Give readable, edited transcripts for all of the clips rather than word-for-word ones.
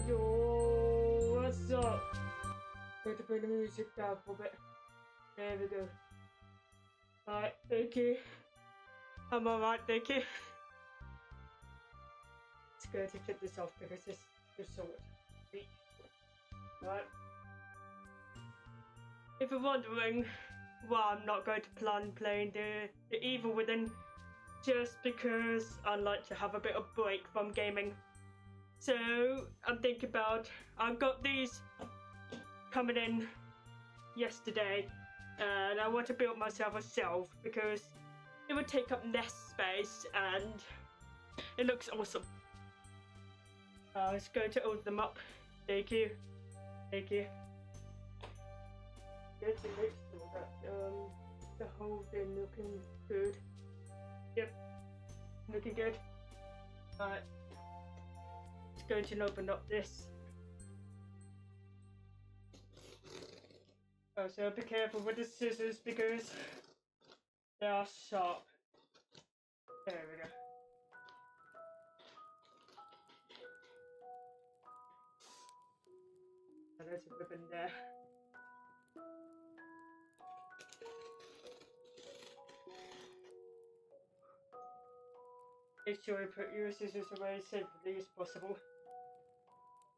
Yo, what's up? Going to bring the music down for a bit. There we go. Alright, thank you. I'm alright, thank you. It's going to take this off because there's so much heat. Right. If you're wondering why I'm not going to plan playing the Evil Within, just because I like to have a bit of break from gaming. So I'm thinking about, I've got these coming in yesterday, and I want to build myself a shelf because it would take up less space and it looks awesome. Let's go to open them up. Thank you. Thank you. Get to make sure that the whole thing looking good. Yep, looking good. Alright, just going to open up this. Oh, so be careful with the scissors because they are sharp. There we go. Oh, there's a ribbon there. Make sure you put your scissors away as safely as possible.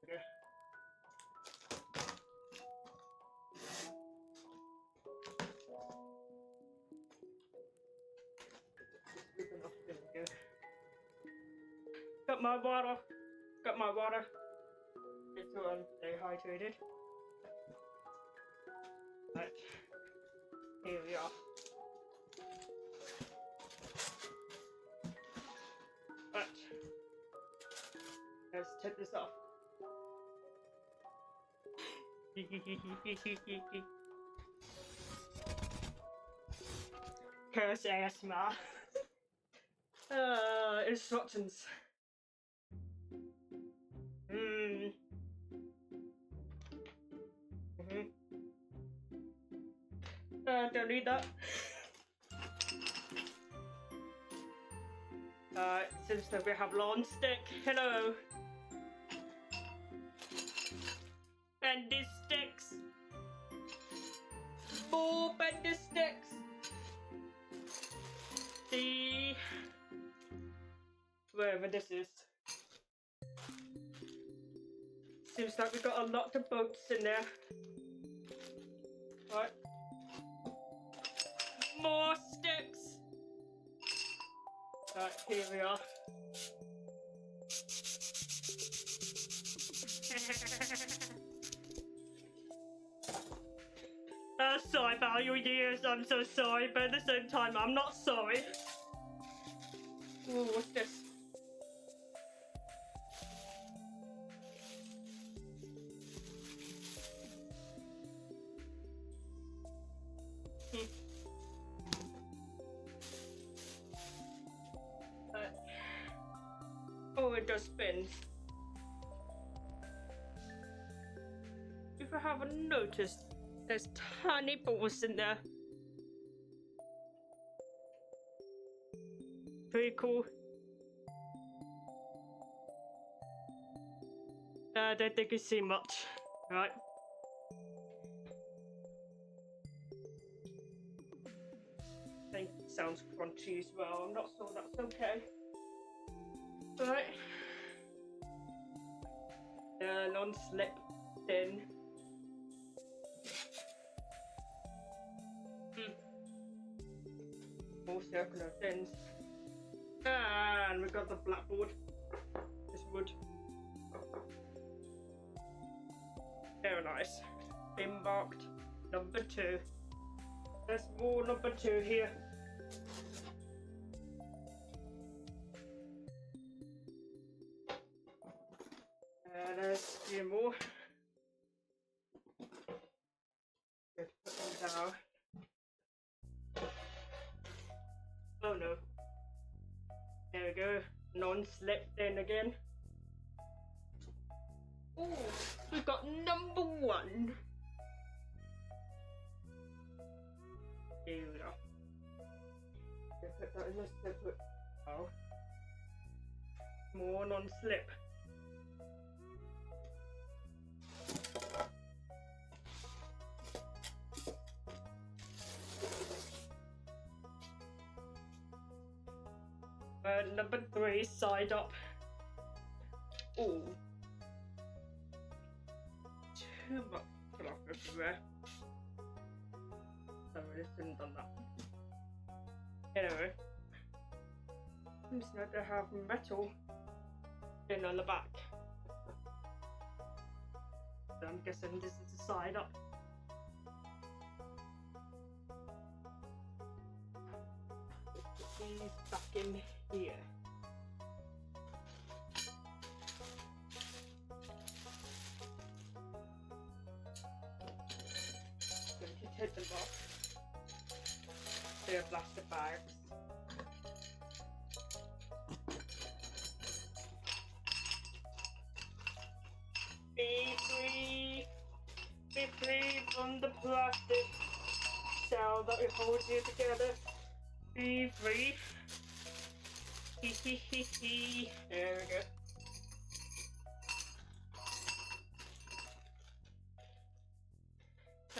Okay. There we go. Got my water. Got my water. Just so I'm stay hydrated. Right. Here we are. Right. Let's take this off. Curse ASMR. Instructions. Don't need that. Seems that we have lawn stick. Hello. Bendy sticks. More bendy sticks. The wherever this is. Seems like we've got a lot of boats in there. Right. More sticks. Right, here we are. Sorry about your years, I'm so sorry, but at the same time, I'm not sorry. Ooh, what's this? Oh, it does spin. If I haven't noticed, there's tiny balls in there. Pretty cool. I don't think you see much, right? I think it sounds crunchy as well. I'm not sure that's okay. Right. Non-slip thin. More circular thins. And we got the blackboard. This wood. Very nice. Embarked. Number 2. There's more number 2 here. There's a few more. Good, put them down. Oh no. There we go. Non-slip thin again. Oh, we've got number 1. Here we go. Put that in the separate. Oh. More non-slip. number 3 side up. Ooh. Too much cloth everywhere. So I just shouldn't have done that. Anyway. It's nice to have metal in on the back. So I'm guessing this is the side up. Put these back in here. Going to take them off. They're plastic bags. Be free from the plastic cell that holds you together. Be free. Hee hee hee hee. There we go.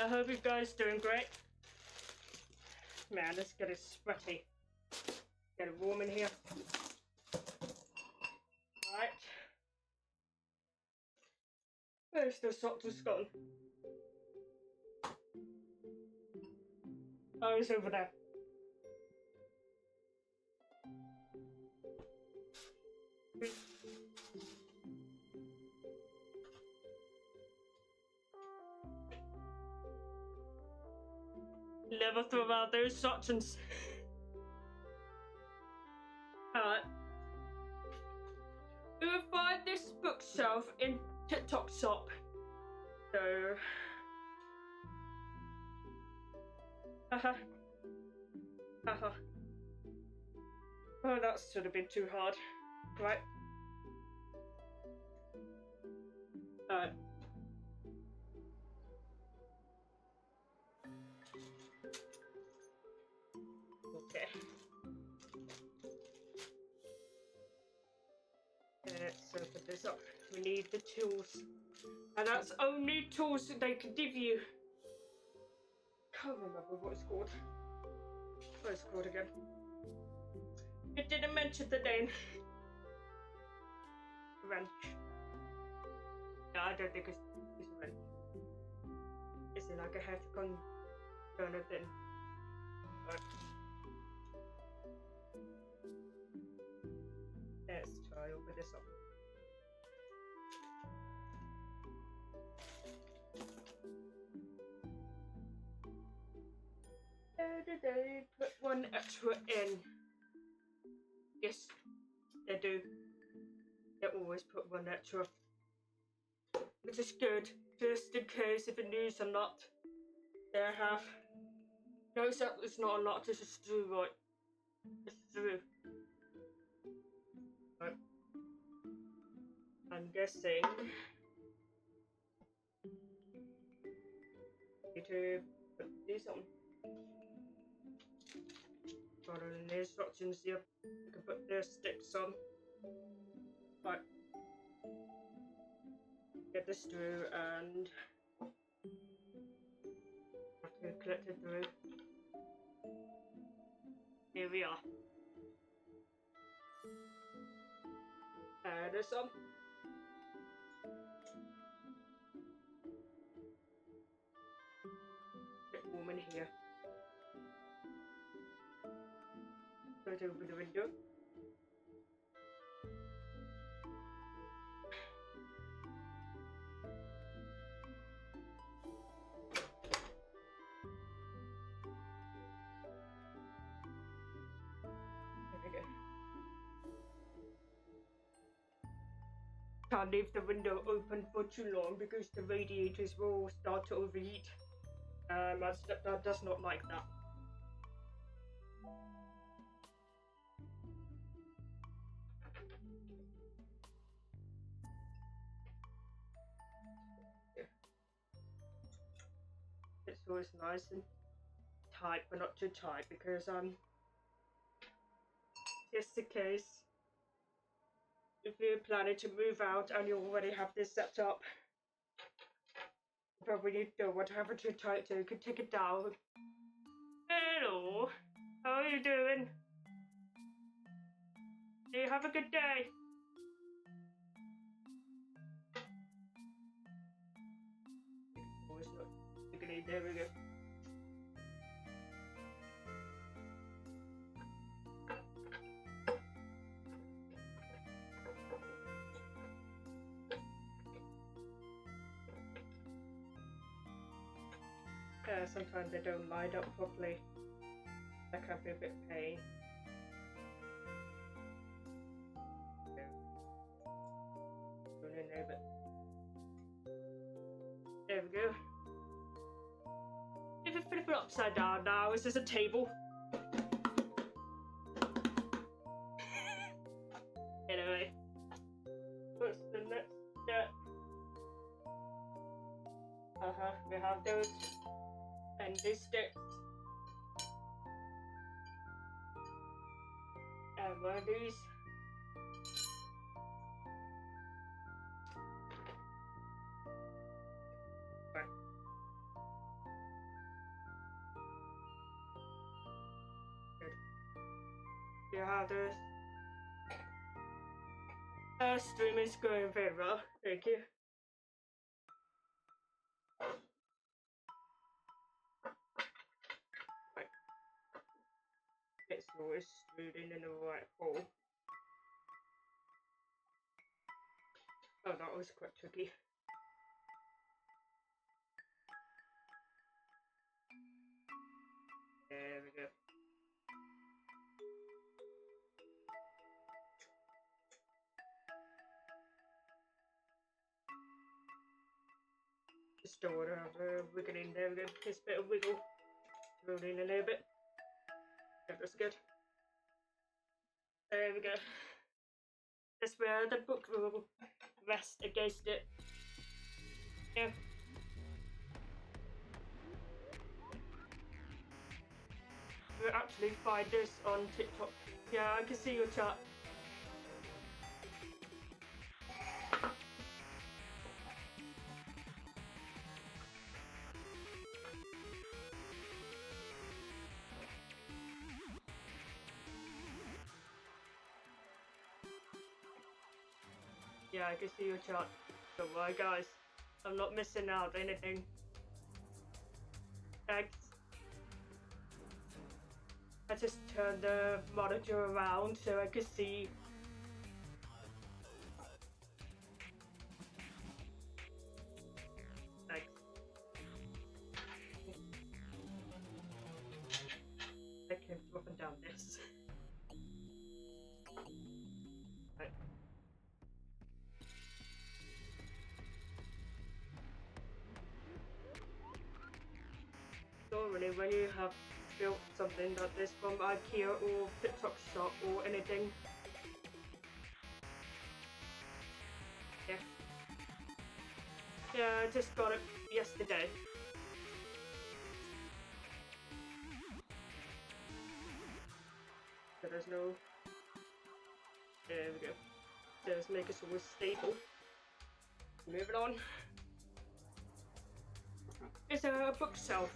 I hope you guys doing great. Man, it's getting sweaty. Getting warm in here. Right. Where's the socks just gone? Oh, it's over there. Never throw out those socks. Alright. You will find this bookshelf in TikTok shop. So haha. Haha. Oh, that should have been too hard. Right. Alright. Okay. Let's open this up. We need the tools. And that's only tools that they can give you. Can't remember what it's called. What it's called again. It didn't mention the name. Wrench. No, I don't think it's a wrench. Is it like a hexagon kind of thing? Right. Let's try open this up. They put one extra in. Yes, they do. They always put one extra. Which is good, just in case if it needs a nut. They have. No, it's not a nut, it's a screw, right? It's through. Right. I'm guessing. Need to put these on. Got in the instructions here. You can put the sticks on. Right. Get this through and have to collect it through. Here we are. There's some. Bit warm in here. Right over the window. There we go. Can't leave the window open for too long because the radiators will start to overheat. That does not like that. It's always nice and tight, but not too tight because just in case if you're planning to move out and you already have this set up, you probably don't want to have it too tight, so you can take it down. Hello, how are you doing? You have a good day. Oh, it's not beginning. There we go. Sometimes they don't line up properly. That can be a bit of pain. There we go. If you flip it upside down now, is this a table? Anyway, what's the next step? We have those bendy sticks. And one of these. Right. Good. You have this. Stream is going very well. Thank you. Right. It's always screwed in the right hole. Oh, that was quite tricky. There we go. Just don't want to have a wiggle in there. We go. Just a bit of wiggle. Roll in a little bit. That was good. There we go. That's where the book will rest against it. Yeah. We'll actually find this on TikTok. Yeah, I can see your chat. Yeah, I can see your chat. Don't worry, guys. I'm not missing out on anything. Thanks. I just turned the monitor around so I could see. Thanks. I came up and down this. Right. Normally when you have built something like this from IKEA or TikTok shop or anything. Yeah. Yeah, I just got it yesterday. So there's no... There we go. Just make it always stable. Moving on. It's a bookshelf.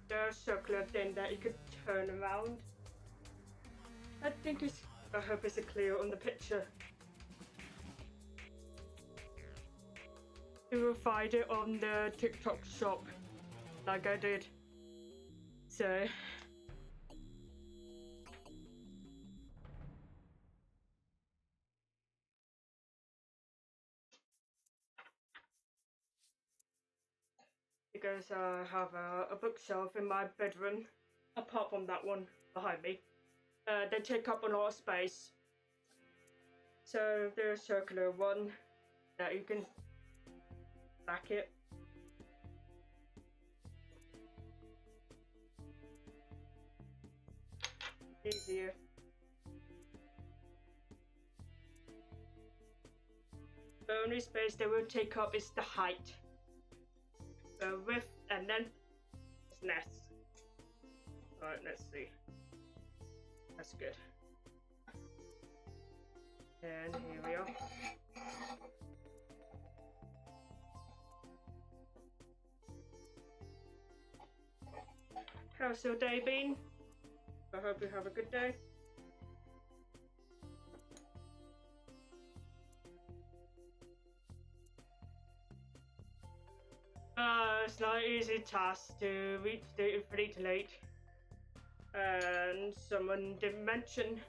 The circular thing that you could turn around. I hope it's clear on the picture. You will find it on the TikTok shop, like I did. So. Because I have a bookshelf in my bedroom, apart from that one behind me. They take up a lot of space. So there's a circular one that you can stack it. Easier. The only space they will take up is the height. The width and then it's less. Alright, let's see. That's good. And here we are. How's your day been? I hope you have a good day. It's not an easy task to reach the infinite late. And someone did mention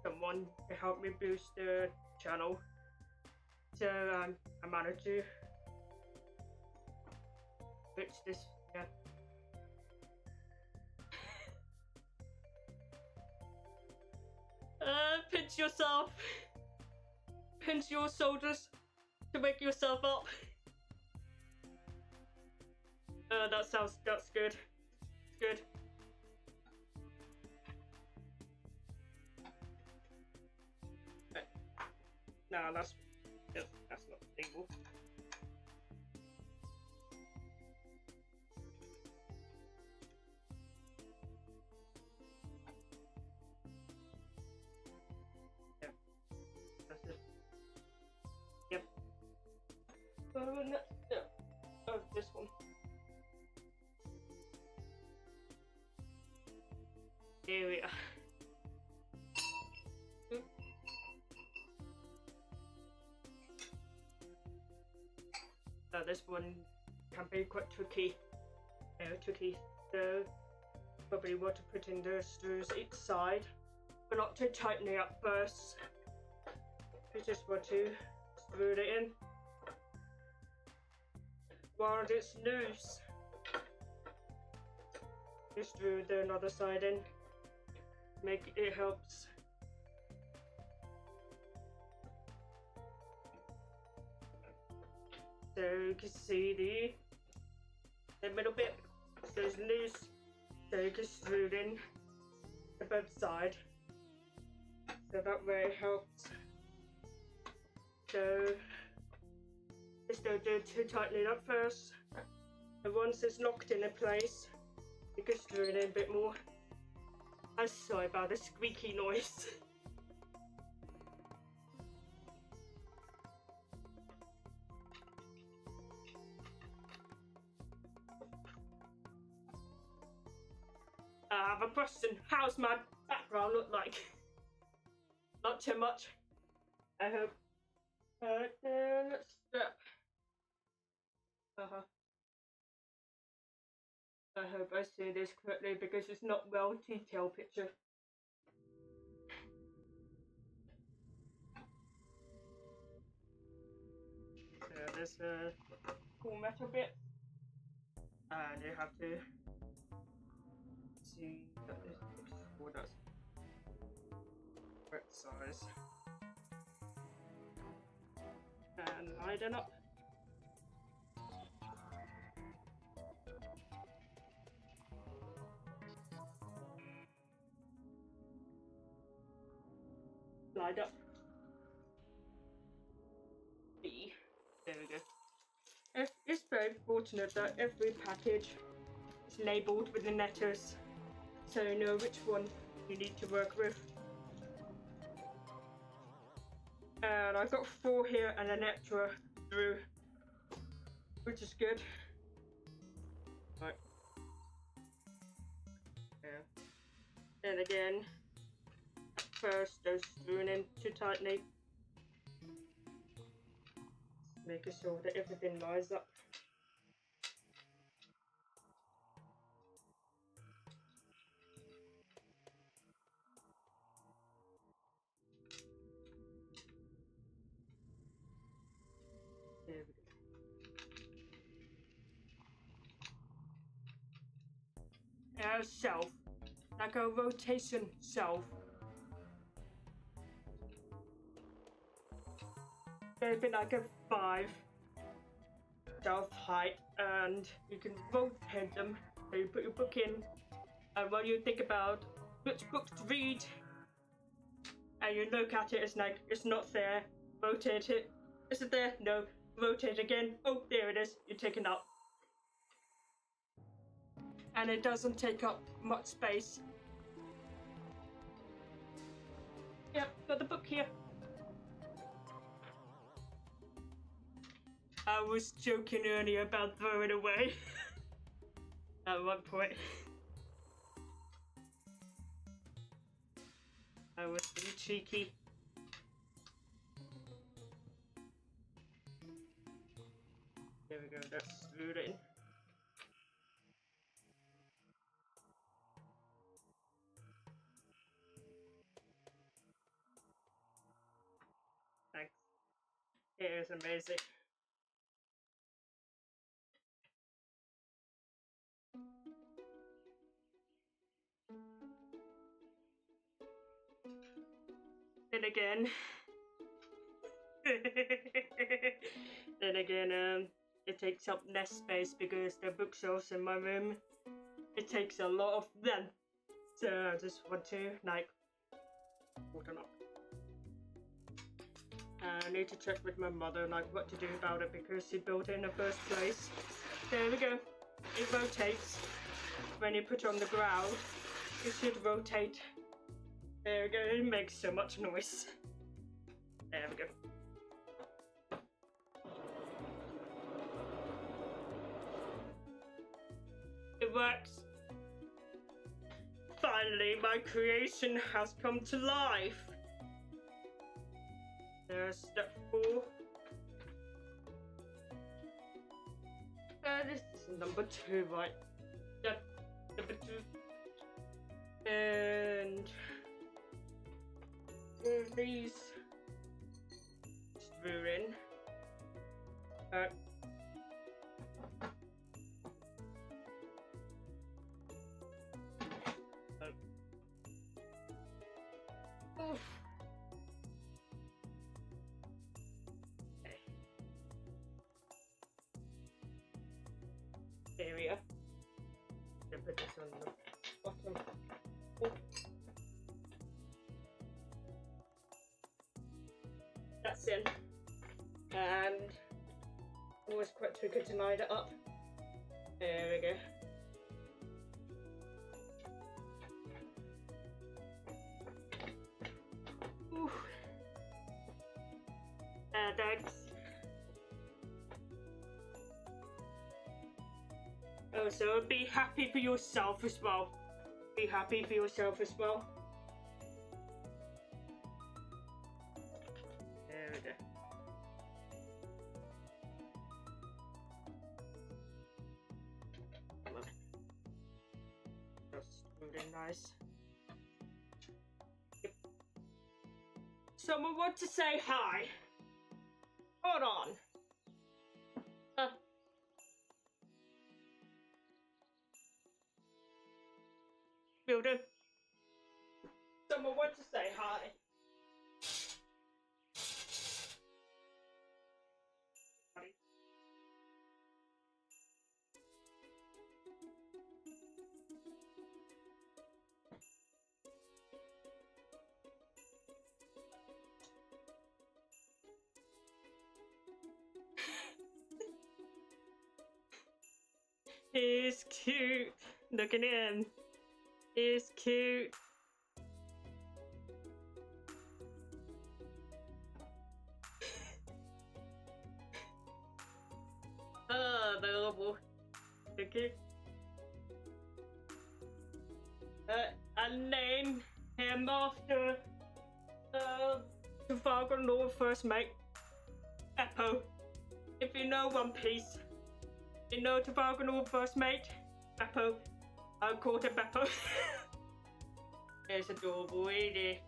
someone to help me boost the channel. So I managed to fix this, yeah. Pinch yourself. Pinch your shoulders to wake yourself up. That's good. It's good. No, that's not stable. Yeah, that's it. Yep. Oh, this one. Here we are. This one can be quite tricky. So probably want to put in the screws each side, but not too tightly at first. You just want to screw it in while it's loose. You screw the other side in. It helps. So you can see the middle bit, so it's loose, so you can screw it in to both sides, so that way it helps. So just don't do it too tightly at first, and once it's locked in place, you can screw it in a bit more. I'm sorry about the squeaky noise. I have a question. How's my background look like? Not too much, I hope. Let's step. I hope I see this correctly because it's not well detailed picture. So there's a cool metal bit, and you have to see that this that's correct size and line it up. Lined up. B. There we go. It's very fortunate that every package is labelled with the letters, so you know which one you need to work with. And I've got 4 here and an extra through, which is good. Right. Yeah. Then again, first don't screw in too tightly, making sure that everything lines up. There we go. Shelf, like a rotation shelf. Maybe like a 5 shelf height, and you can rotate them. So you put your book in, and when you think about which book to read, and you look at it, it's like it's not there. Rotate it. Is it there? No. Rotate again. Oh, there it is. You take it out, and it doesn't take up much space. Yep, got the book here. I was joking earlier about throwing it away at one point. I was being cheeky. There There we go, that's screwed in. Thanks. It is amazing. Then again, it takes up less space because the bookshelves in my room, it takes a lot of them. So I just want to like open up. I need to check with my mother like what to do about it because she built it in the first place. There we go. It rotates. When you put it on the ground, it should rotate. There we go. It makes so much noise. There we go. It works. Finally, my creation has come to life. There's step 4. This is number 2, right? Yep, number 2. And these screw in. Oof. There we go. Then put this on the bottom. Oh. That's in. And always quite tricky to line it up. There we go. Ooh. Thanks. Oh, so be happy for yourself as well. Be happy for yourself as well. There we go. That's really nice. Yep. Someone want to say hi? Hold on. Builder. Someone want to say hi? He's cute. Look at him. He's cute. Oh, adorable. Okay. I named him after Trafalgar Law first mate, Beppo. If you know One Piece, you know Trafalgar Law first mate, Beppo. I called him Beppo. It's adorable, really.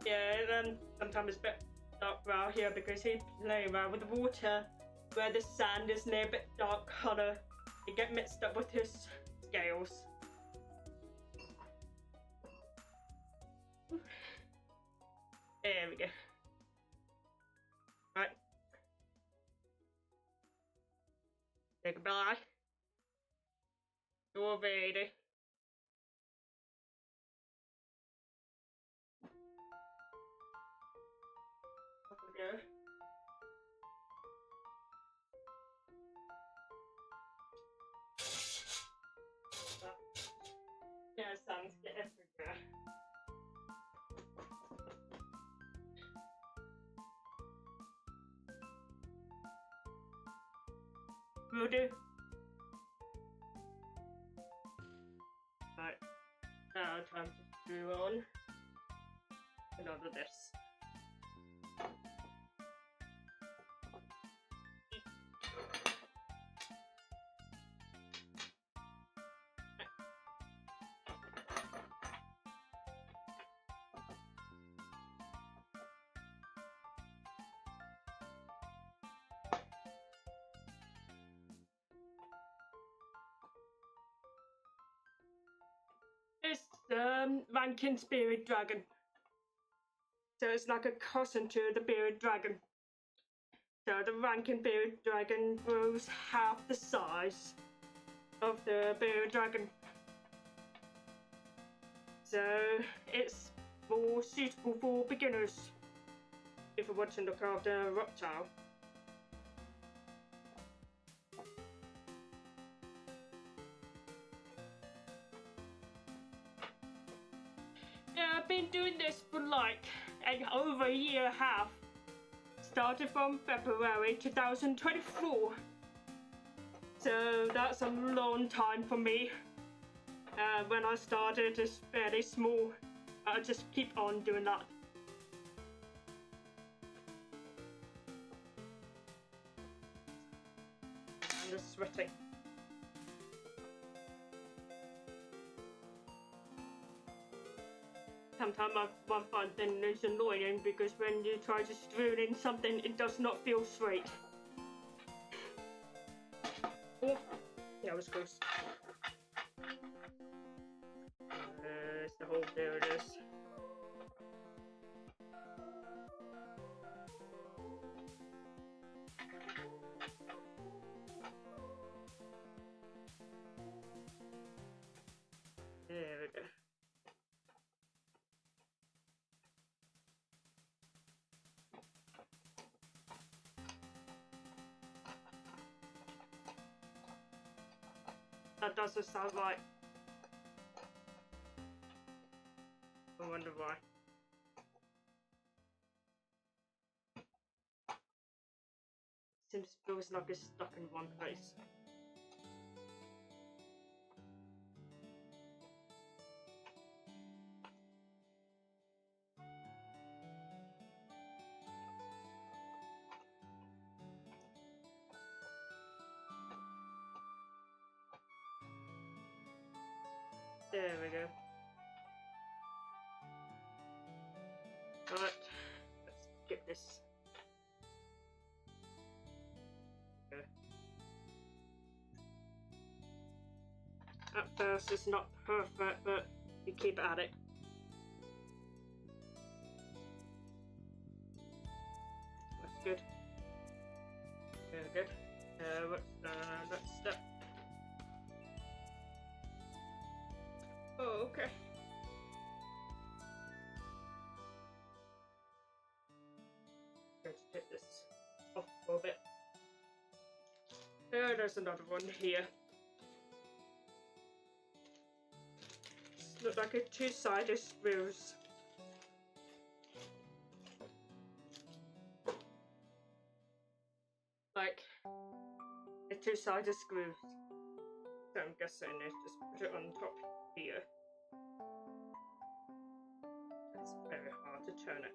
Yeah, and then sometimes it's a bit dark around here because he play around with the water where the sand is near a bit dark colour. You get mixed up with his scales. There we go. Right. Say goodbye. You're ready. Off we go. Yeah, sounds get everywhere. Will do. Right, now time to screw on another this. the Rankin Spirit Dragon. So it's like a cousin to the Bearded Dragon. So the Rankin Bearded Dragon grows half the size of the Bearded Dragon. So it's more suitable for beginners if you want to look after a reptile. Yeah, I've been doing this for like over a year and a half. Started from February 2024. So that's a long time for me. When I started, it's fairly small. I just keep on doing that. I'm just sweating. Sometimes I find it's annoying because when you try to strewn in something, it does not feel straight. Oh, that was close. There's the hole, there it is. There we go. That doesn't sound right. I wonder why. Feels like it's stuck in one place. There we go. Alright, let's get this. Okay. At first it's not perfect, but you keep at it. That's good. Very good. What's the next step? Oh, okay. Let's take this off a little bit. There's another one here. This looks like a two-sided screws. Like a two-sided screws. So I'm guessing I just put it on top here. It's very hard to turn it.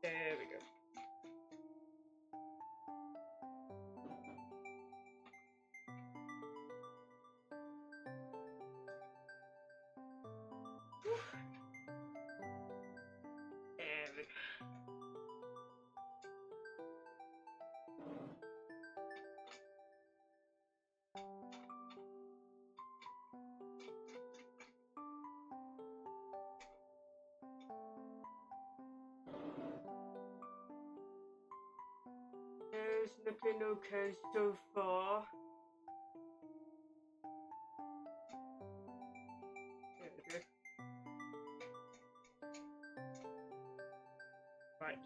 There we go. There we go. It's looking okay so far. There we go. Right.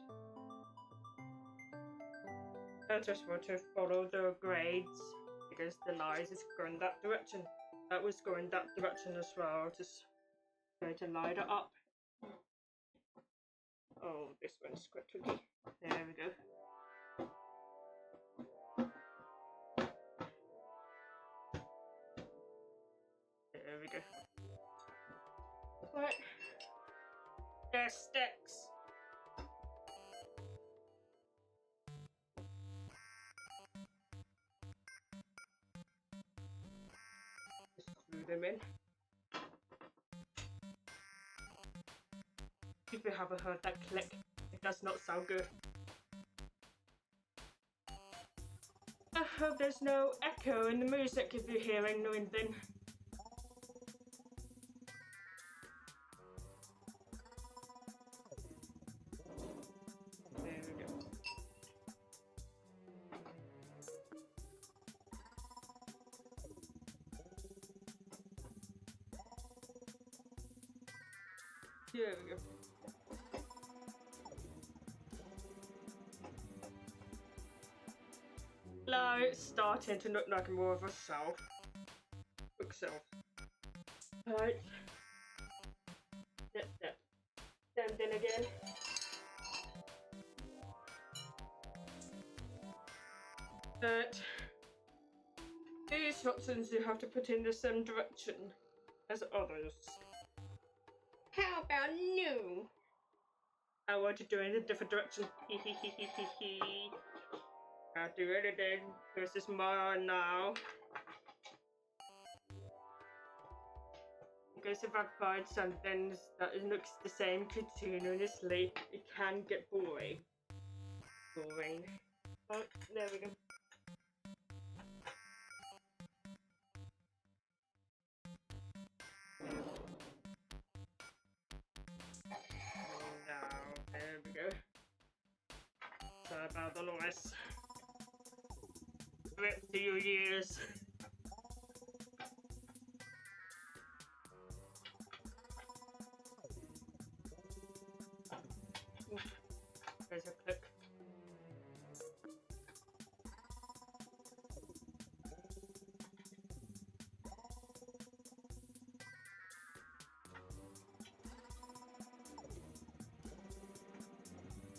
I just want to follow the grades because the lines is going that direction. That was going that direction as well. Just try to line it up. Oh, this one's quite tricky. There we go. There we go. Right. There sticks. Just screw them in. If you haven't heard that click, it does not sound good. I hope there's no echo in the music if you're hearing anything. There we go. Now it's starting to look like more of a bookshelf. Right. Yep. Then again. But these options you have to put in the same direction as others. How about no? I want to do it in a different direction. I'll do it again. This is mine now. Because if I find something that looks the same continuously, it can get boring. Oh, there we go. There we go. Sorry about the noise. Rip to your ears. There's a click.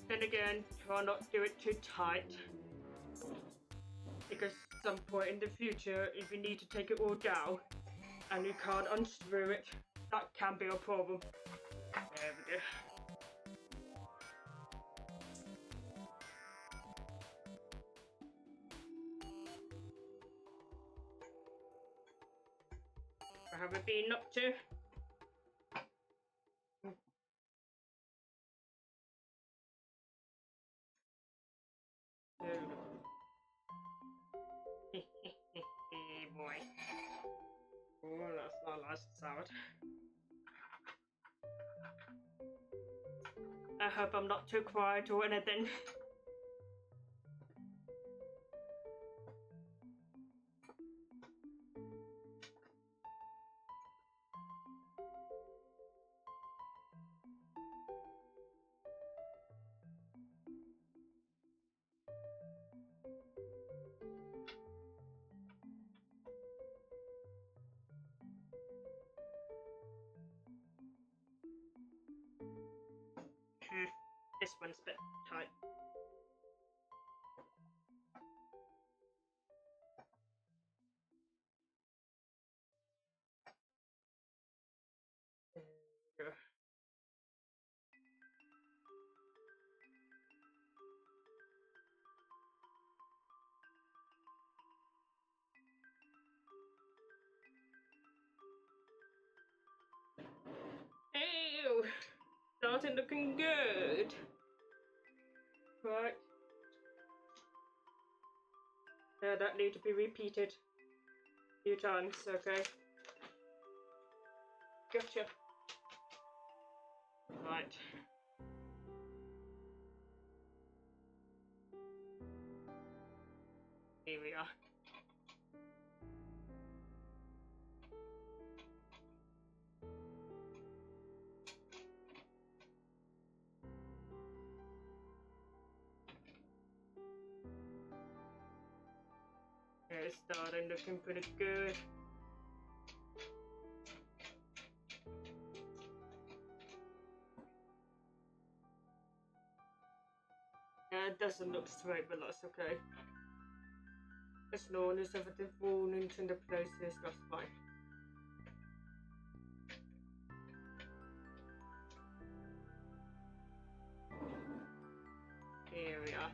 Then again, try not to do it too tight. Because at some point in the future, if you need to take it all down and you can't unscrew it, that can be a problem. There we go. I have it been up to. Boy. Oh, that's not a nice sound. I hope I'm not too quiet or anything. This one's a bit tight. There we go. Ew! Started looking good. Right. Yeah, that need to be repeated a few times, okay? Gotcha. Right. Here we are. Yeah, it's starting looking pretty good. Yeah, it doesn't look straight, but that's okay. As long as everything falls into the places, that's fine. Here we are.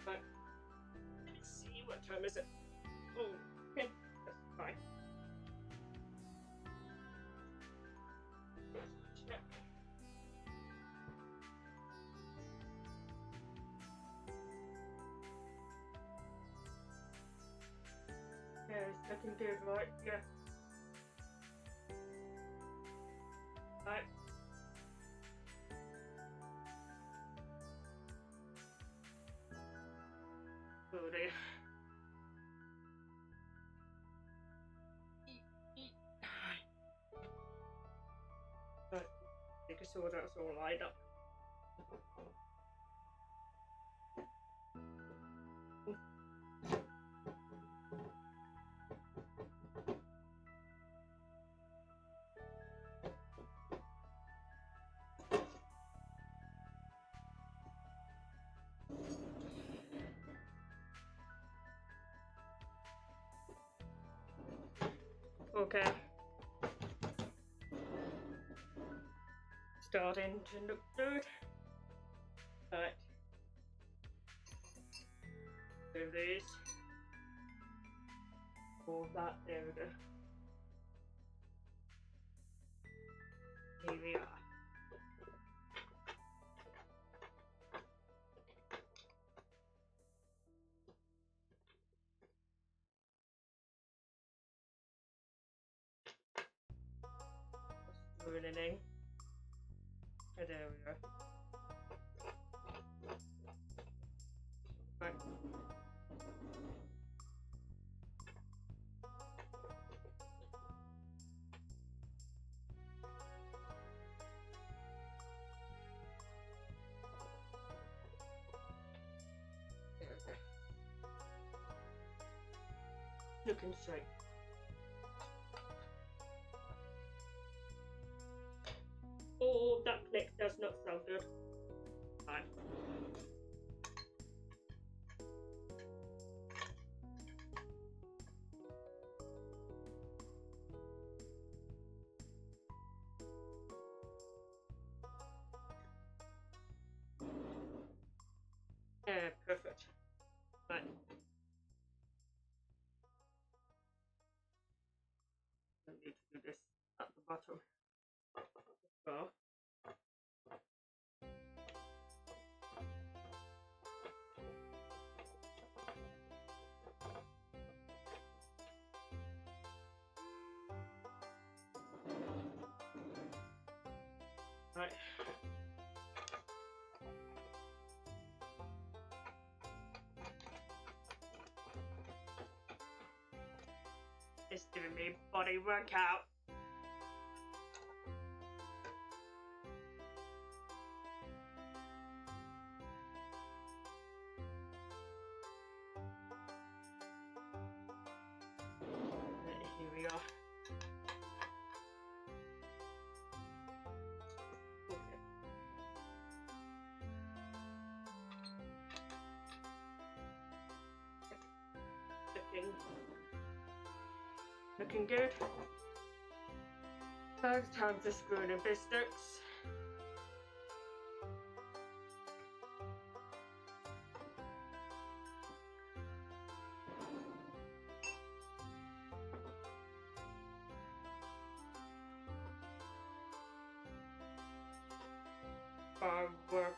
Right. Let's see, what time is it? Oh, okay, that's fine. Check. Yeah, it's looking good, right? Yeah. Right. sure that's all lined up. Okay. Starting to look good. Right. Do these. All that, there we go. Here we are. Running in. Oh, there we go. Right. There we go. Looking straight. Oh, that click does not sound good. Fine. Yeah, perfect. Right. I need to do this at the bottom as well. Right. It's doing me body workout. Here we are. Okay. Looking good. First time to spoon and biscuits. Farm work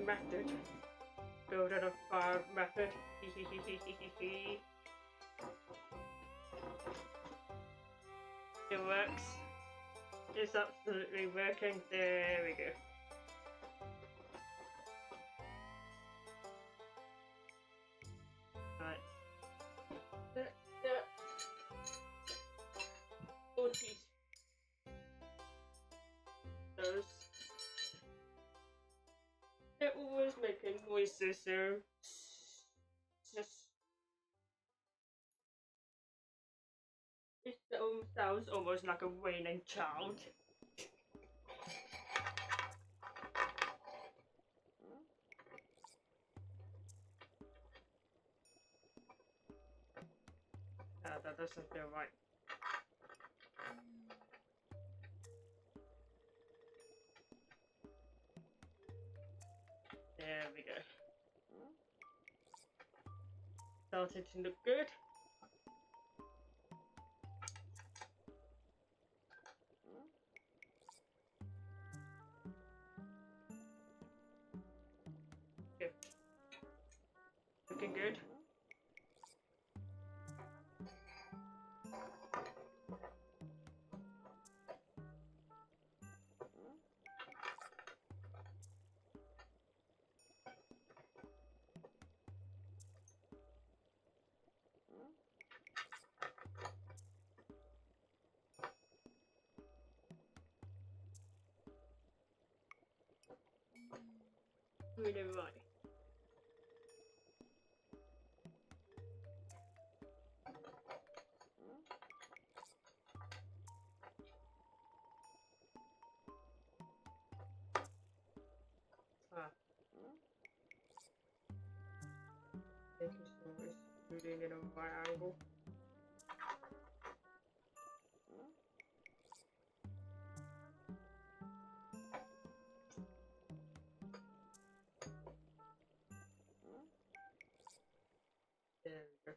method. Build on a farm method. It works. It's absolutely working. There we go. Right. Oh jeez. Those. They're always making noises, so just it sounds almost like a whining child. That doesn't feel right. There we go. Started to look good. Good. Looking good. doing it right. Making sure it's shooting in a right angle. There we go.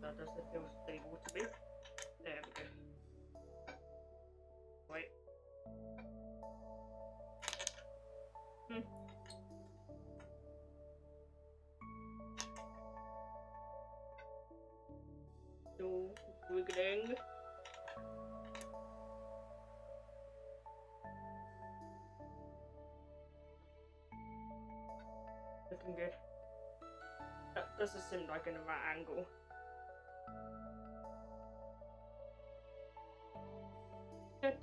That doesn't feel stable to me. There we go. Wait. Still wiggling. Looking good. That doesn't seem like in the right angle.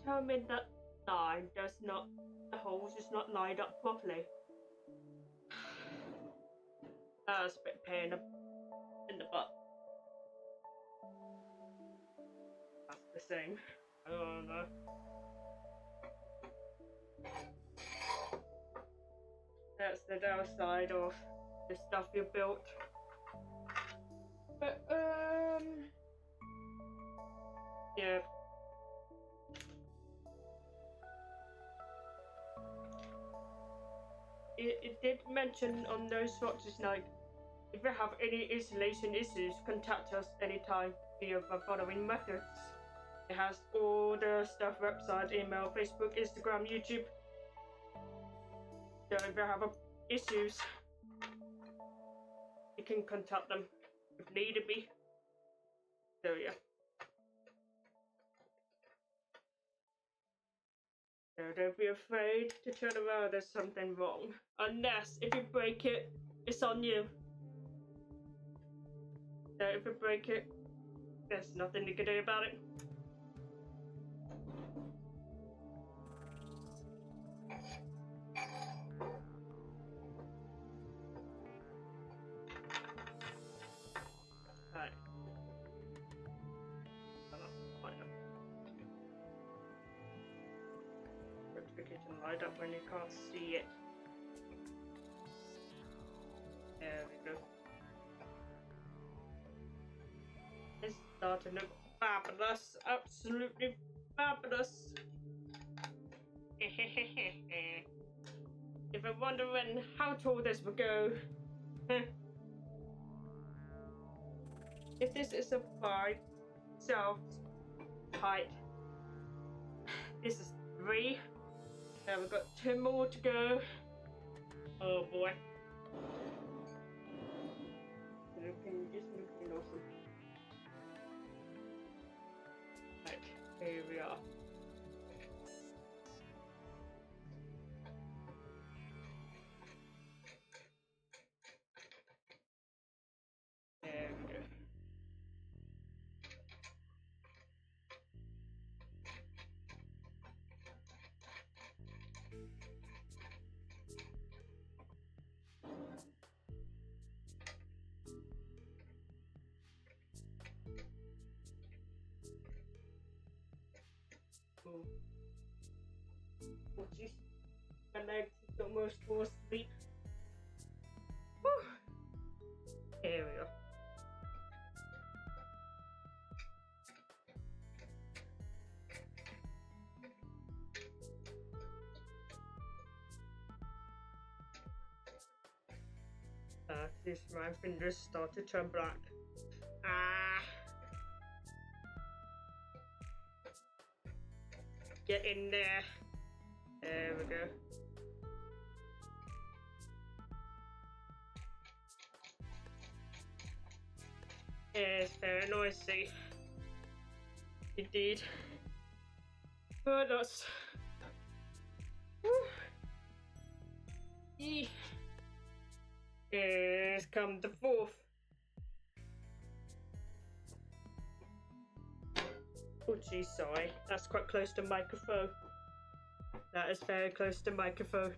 Tell me that line does not, the holes is not lined up properly. That's a bit pain in the butt. That's the same. I don't know. That's the downside of the stuff you built. But yeah. It did mention on those swatches, like, if you have any installation issues, contact us anytime via the following methods. It has all the stuff: website, email, Facebook, Instagram, YouTube. So if you have issues, you can contact them if need be. So yeah. So don't be afraid to turn around if there's something wrong. Unless, if you break it, it's on you. So if you break it, there's nothing you can do about it. Right. Notification light up when you can't see it. There we go. It's starting to look fabulous, absolutely fabulous. If you're wondering how tall this will go, if this is a 5 shelf height, this is 3. Now we've got 2 more to go. Oh boy. It's looking awesome. Right, here we are. There we go. Oh jeez, my legs almost fall asleep. Whew. Here we go. This my fingers start to turn black. Get in there. There we go. It's very noisy. Indeed. But that's... Here's come the fourth. Oh geez, sorry. That's quite close to microphone. That is very close to microphone.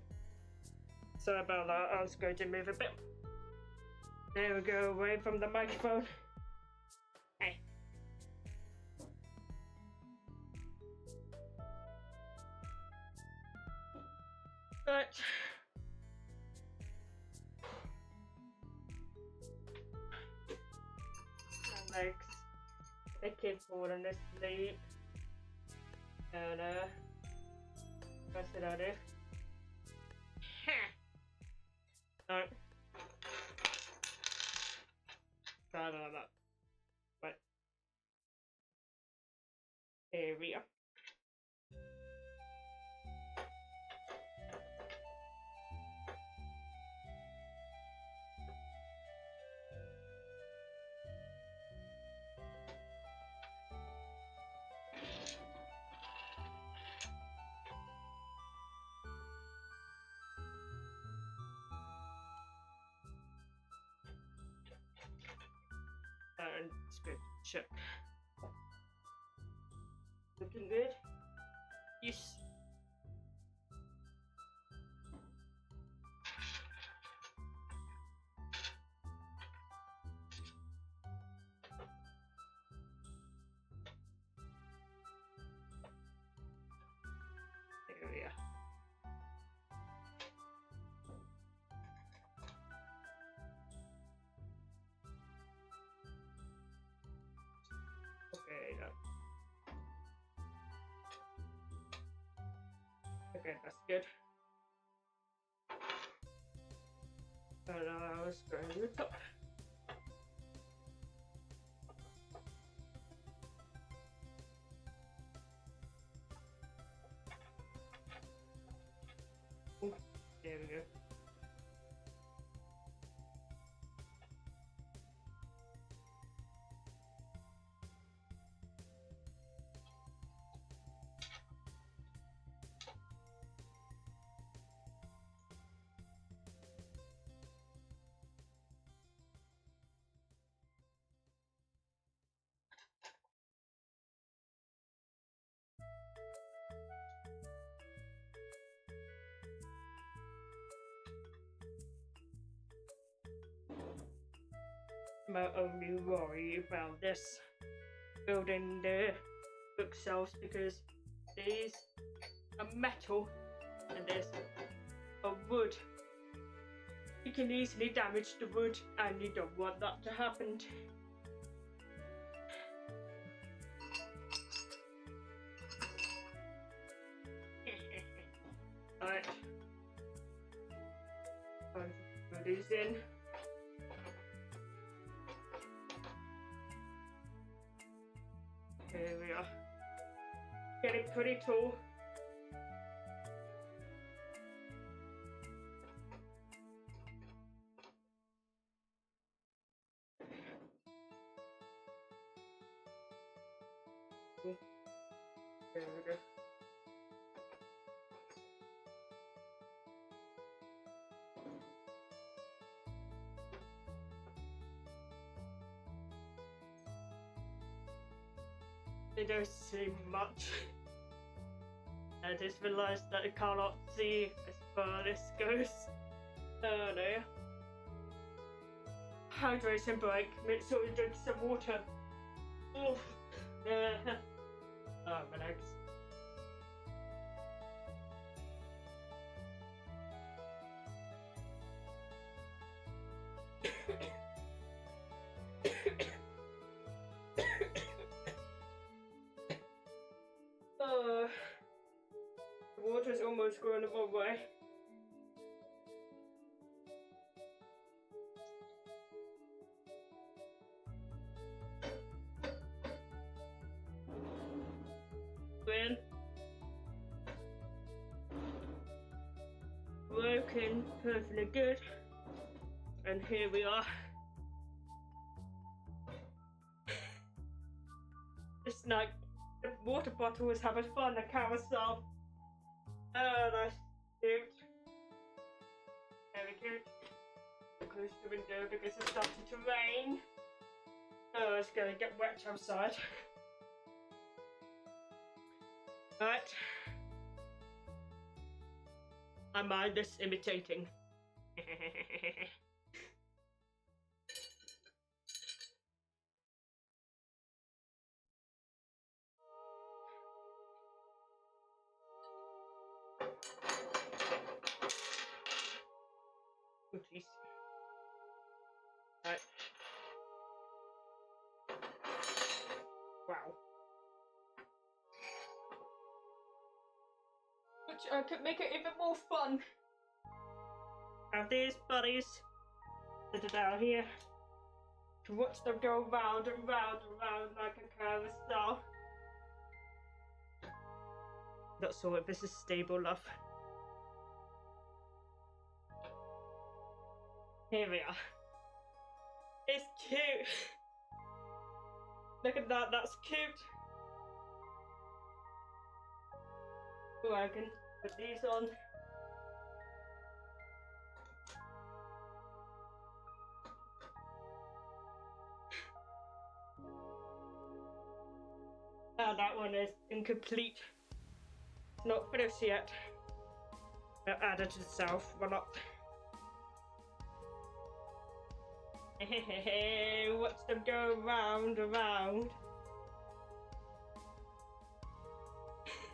Sorry about that. I was going to move a bit. There we go, away from the microphone. Hey. But my legs, they keep falling asleep. And that's what I do. No. Try that. Right. Here we are. And script check. Looking good? Yes. There we are. Okay, no. Okay, that's good. And I was going to the top. Ooh, there we go. My only worry about this building the bookshelves because these are metal and there's a wood. You can easily damage the wood and you don't want that to happen. Alright. Put these in. Here we are. Getting pretty tall. There we go. They don't see much. I just realised that I cannot see as far as this goes. Oh no. Hydration break. Make sure you drink some water. Oof. Oh, my legs. The water's almost going the wrong way. Win. Working perfectly good. And here we are. It's like the water bottle was having fun, the carousel. Oh, that's cute. cute. Close the window because it's starting to rain. Oh, it's gonna get wet outside. Right. I mind this imitating. Oh, jeez. Right. Wow. Which could make it even more fun. Have these buddies that are down here to watch them go round and round and round like a carousel. Not sure if this is stable, love. Here we are. It's cute. Look at that, that's cute. Oh, I can put these on. Oh, that one is incomplete. It's not finished yet. I'll add it itself. Why not? Watch them go round and round.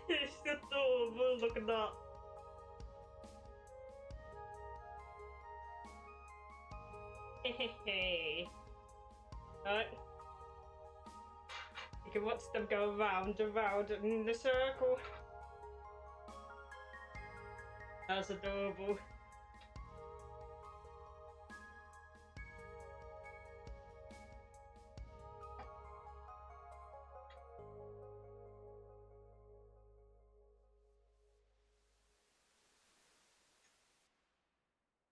It's adorable, look at that. Right. You can watch them go round and round in the circle. That's adorable.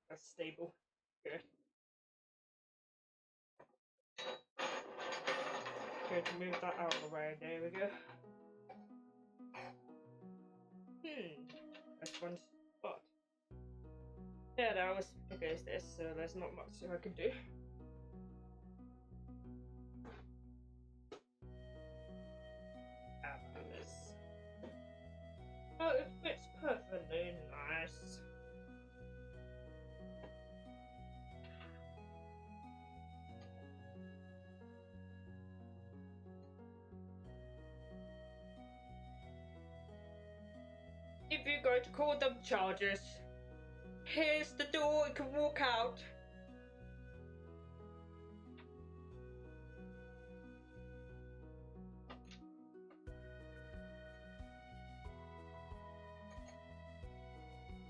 That's stable. Good. Good to move that out of the way. There we go. That's one spot. Yeah, that was against this, so there's not much I can do. After this. Oh, it fits perfectly nice. If you're going to call them charges, here's the door, you can walk out.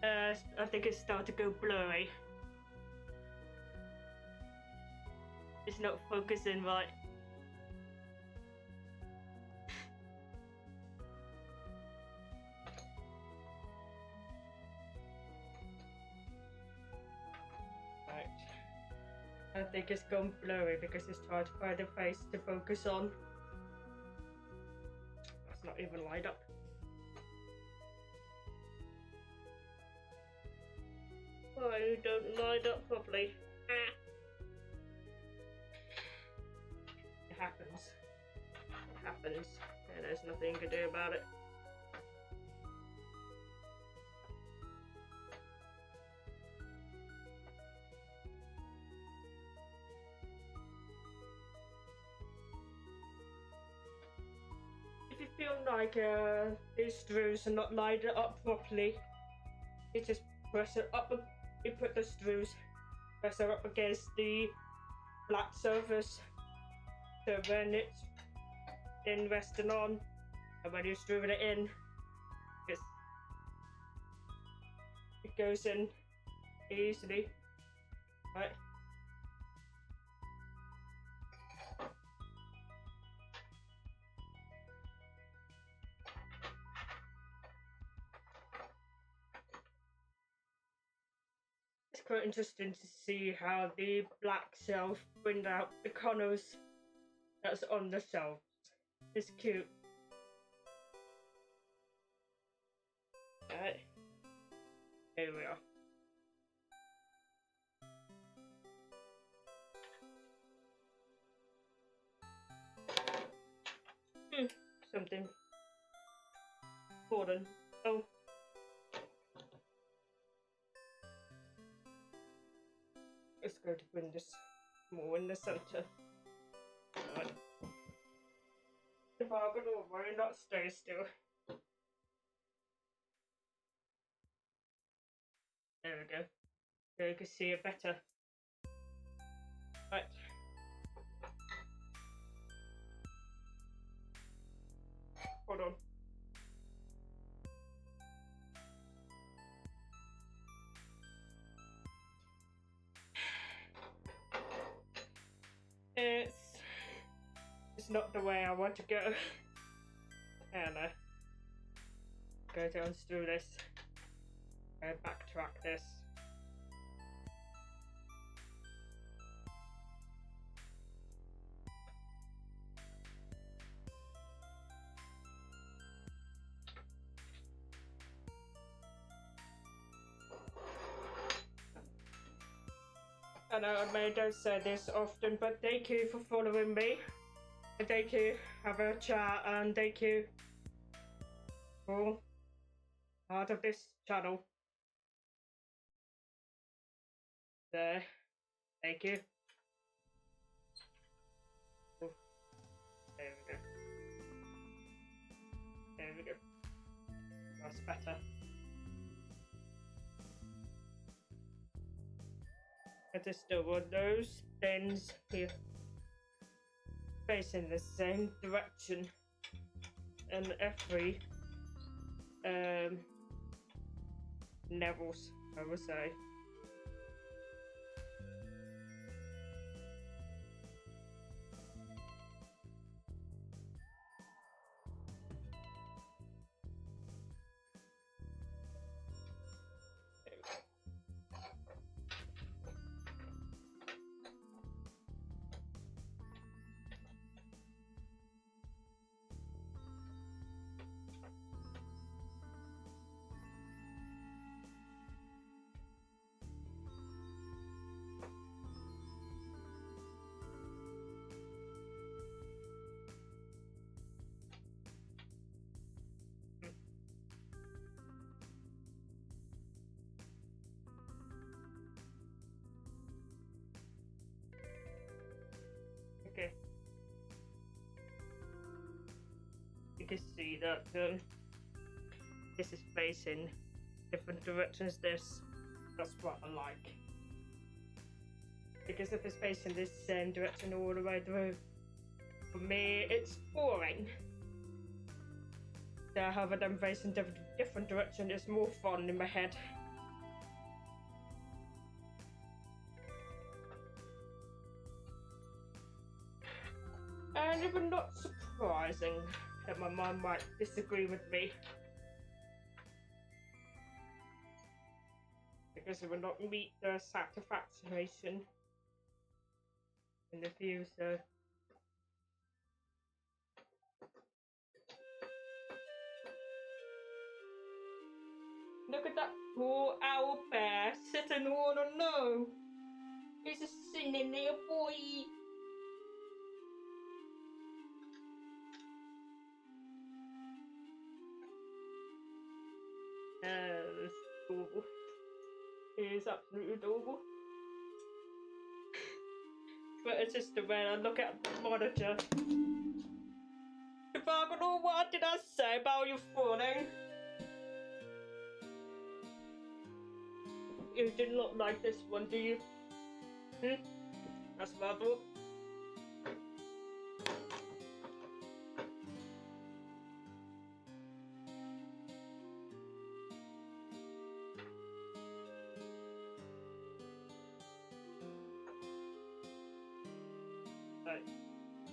I think it's starting to go blurry. It's not focusing right. I think it's gone blurry because it's trying to find a face to focus on. That's not even lined up. Oh, you don't line up properly. Ah. It happens. It happens. And there's nothing you can do about it. If you feel like these screws are not lined up properly, you just press it up. You put the screws, press it up against the black surface, so when it's then resting on, and when you're screwing it in, it goes in easily, right? It's quite interesting to see how the black shelf bring out the colours that's on the shelves. It's cute. Right. Here we are. something important. Oh. Let's go to bring this more in the center. Right. If I could over and not stay still. There we go. So you can see it better. Right. Hold on. It's not the way I want to go. And go to unscrew this. Backtrack this. I know I don't say this often, but thank you for following me. And thank you, have a chat, and thank you for part of this channel. There, thank you. Oh, there we go. There we go. That's better. I just don't want those things here facing the same direction and every levels, I would say. Okay. You can see that this is facing different directions. That's what I like. Because if it's facing this same direction all the way through, for me it's boring. So having them facing different direction is more fun in my head. And even not surprising that my mum might disagree with me. Because it will not meet the satisfaction in the view, so. Look at that poor owl bear sitting all alone. He's a singing little boy. It's adorable. It is absolutely adorable. But it's just the way I look at the monitor. Devagano, what did I say about you falling? You didn't look like this one, do you? That's what I thought.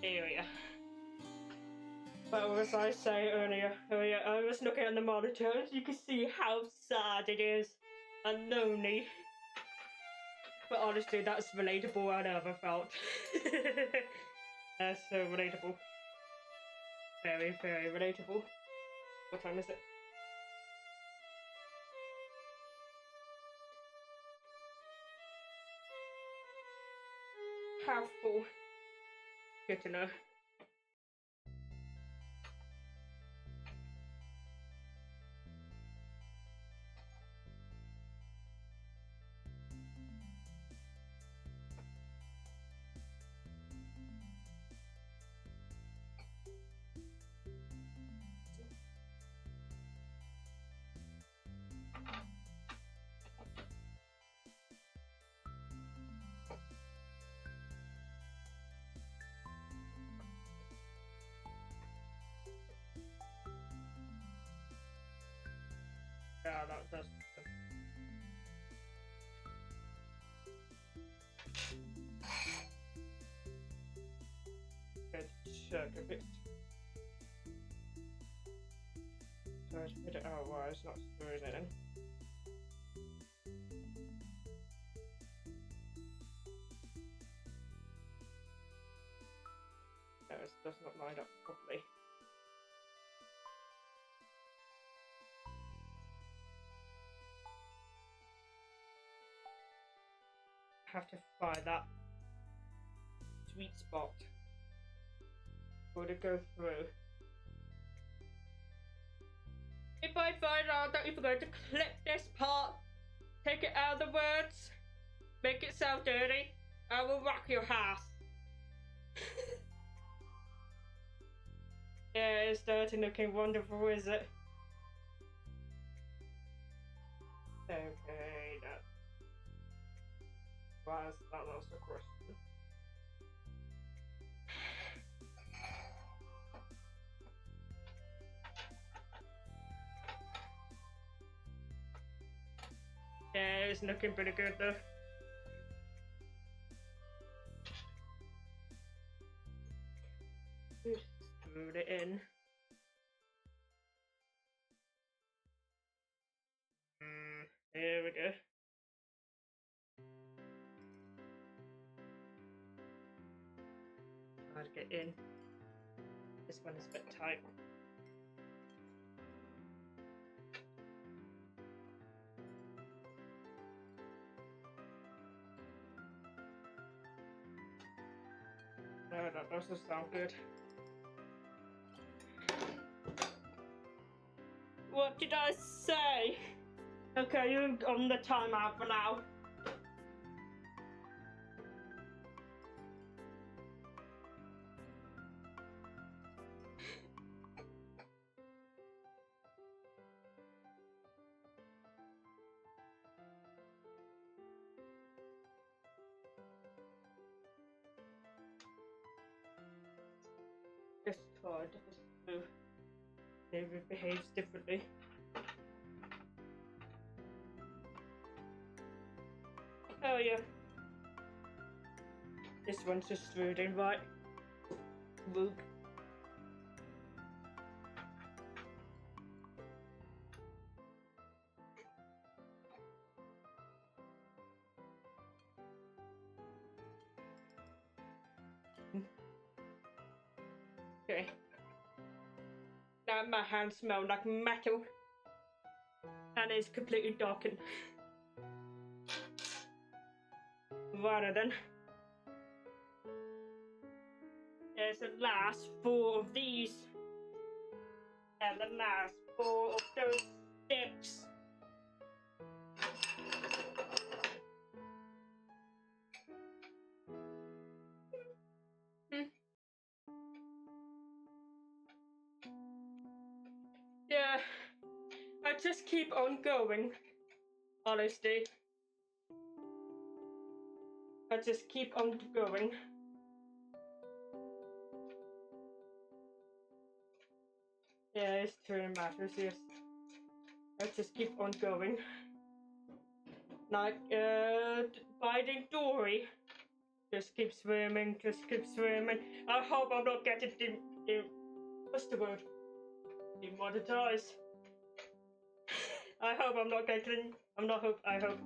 Area. But as I say earlier, I was looking at the monitor, as you can see how sad it is and lonely. But honestly, that's relatable I never felt. That's so relatable. Very, very relatable. What time is it? Half full. Good to know. Yeah, that does. Good check a bit. Try to put it out while it's not screwed in. No, it does not line up properly. Have to find that sweet spot for to go through. If I find out that you're going to clip this part, take it out of the words, make it sound dirty, I will rock your house. Yeah, it's dirty looking wonderful, is it? Okay, that was a question. Yeah, it's looking pretty good though. Just screwed it in. Here we go. Try to get in. This one is a bit tight. No, that doesn't sound good. What did I say? Okay, you're on the timeout for now. This card is it behaves differently. Oh yeah. This one's just screwed in right. Whoop. Okay. Now my hands smell like metal. And it's completely darkened. Right then. There's the last 4 of these. And the last 4 of those sticks. Yeah, I just keep on going, honestly. I just keep on going. Yeah, it's true matters, yes. I just keep on going. Like, Finding Dory. Just keep swimming, just keep swimming. I hope I'm not getting what's the word? Demonetized. I hope I'm not getting, I hope.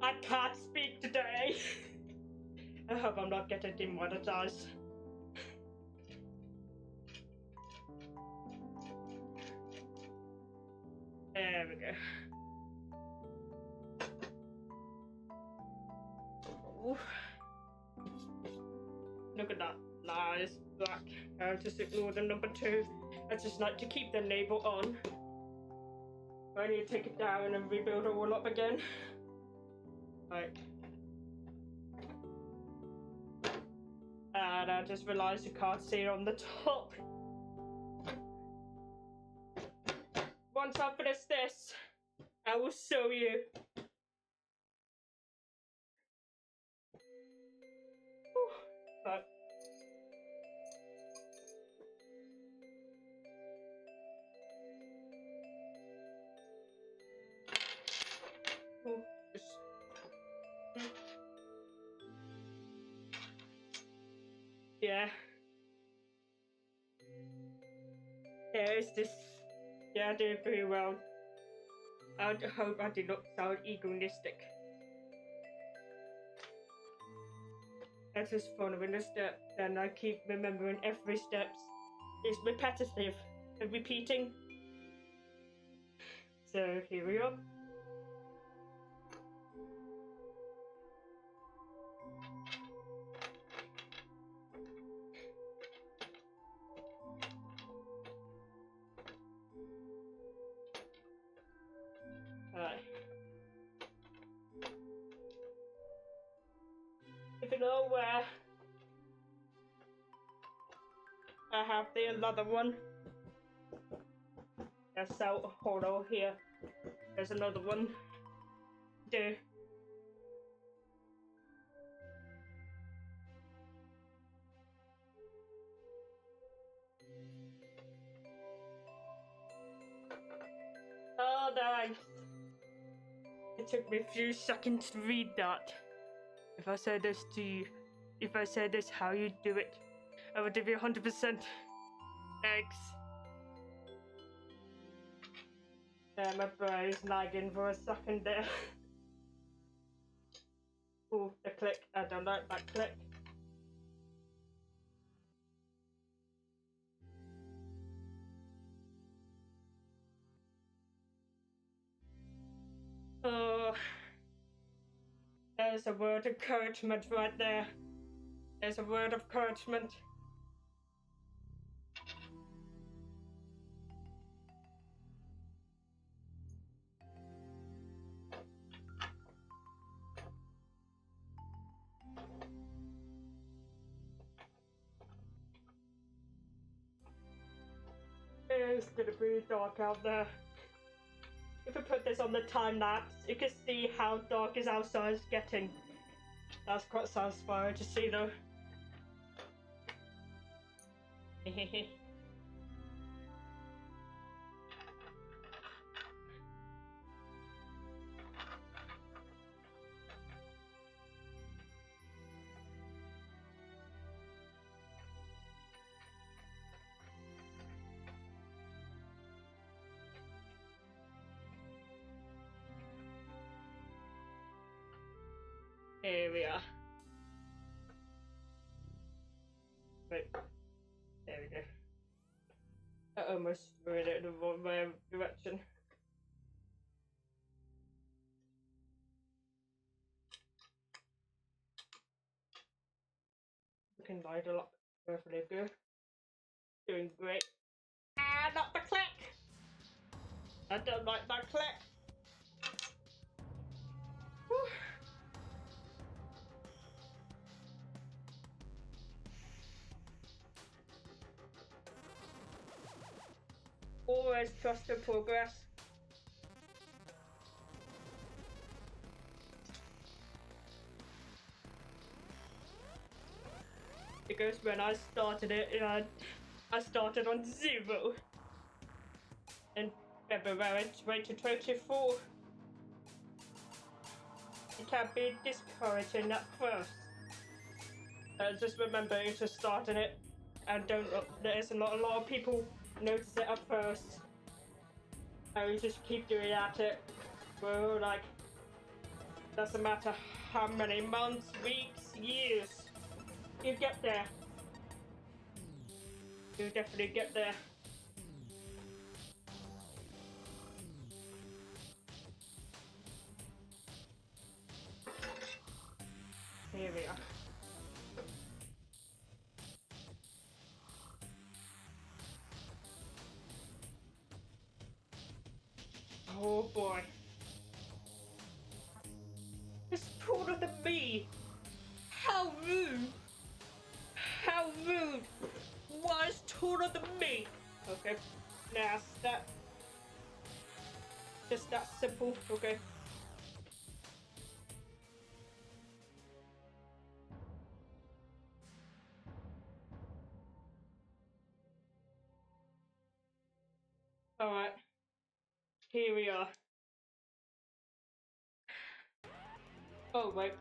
I can't speak today. I hope I'm not getting demonetized. There we go. Oof. Look at that. Nice black. I'll just ignore the number 2. I just like to keep the label on. I need to take it down and rebuild it all up again. Right. And I just realised you can't see it on the top. Once I finish this, I will show you. But Yeah. Yeah, it's just... Yeah, I did very well. I hope I did not sound egoistic. That's just fun with a step, and I keep remembering every step is repetitive and repeating. So here we are. Alright. If you know where I have the another one. That's out. Hold on here. There's another one. There. Oh, nice. It took me a few seconds to read that. If I said this to you, if I said this how you do it, I would give you 100%. Thanks. Yeah, my brain's lagging for a second there. Ooh, the click. I don't like that click. Oh, there's a word of encouragement right there. There's a word of encouragement. It's gonna be dark out there. If I put this on the time lapse, you can see how dark is outside getting. That's quite satisfying to see though. Here we are. Wait, there we go. I almost read it in the wrong direction. Looking like a lot perfectly good. Doing great. Ah, not the click! I don't like that click. Whew. Always trust the progress. Because when I started it, I started on 0 in February 2024. It can be discouraging at first. Just remember you're just starting it, and don't. There's a lot of people notice it at first, and you just keep doing at it. Well, like, doesn't matter how many months, weeks, years. You get there. You definitely get there. Here we are. Oh boy. It's taller than me. How rude. How rude. Why is taller than me? Okay. Now that. Just that simple. Okay. Alright. Here we are. Oh, wait.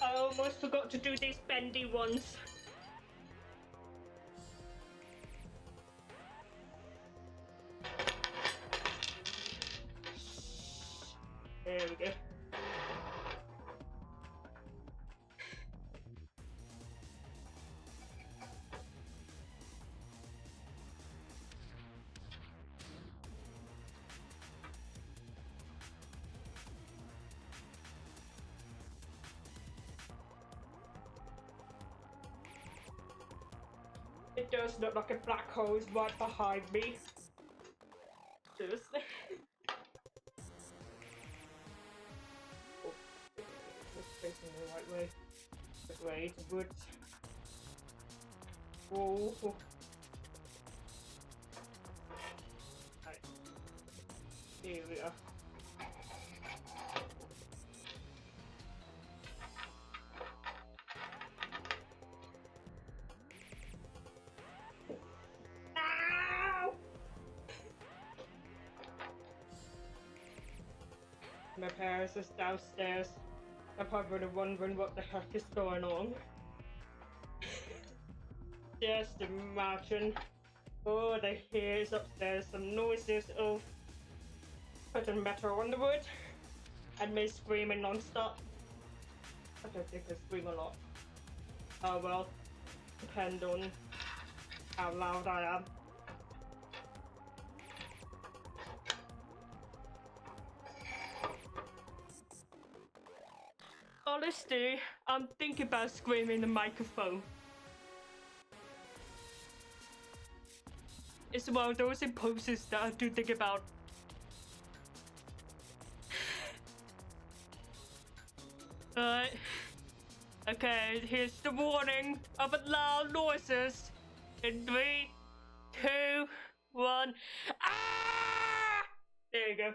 I almost forgot to do these bendy ones. There we go. It does look like a black hole is right behind me. Seriously. Oh, it's facing the right way. Good way to woods. Whoa. Right. Here we are. My parents are downstairs. I'm probably wondering what the heck is going on. Just imagine. Oh, they hear is upstairs. Some noises of putting metal on the wood and me screaming non-stop. I don't think I scream a lot. Oh well, depend on how loud I am. Honestly, I'm thinking about screaming in the microphone. It's one of those impulses that I do think about. Right. Okay, here's the warning of loud noises. In 3, 2, 1. Ah! There you go.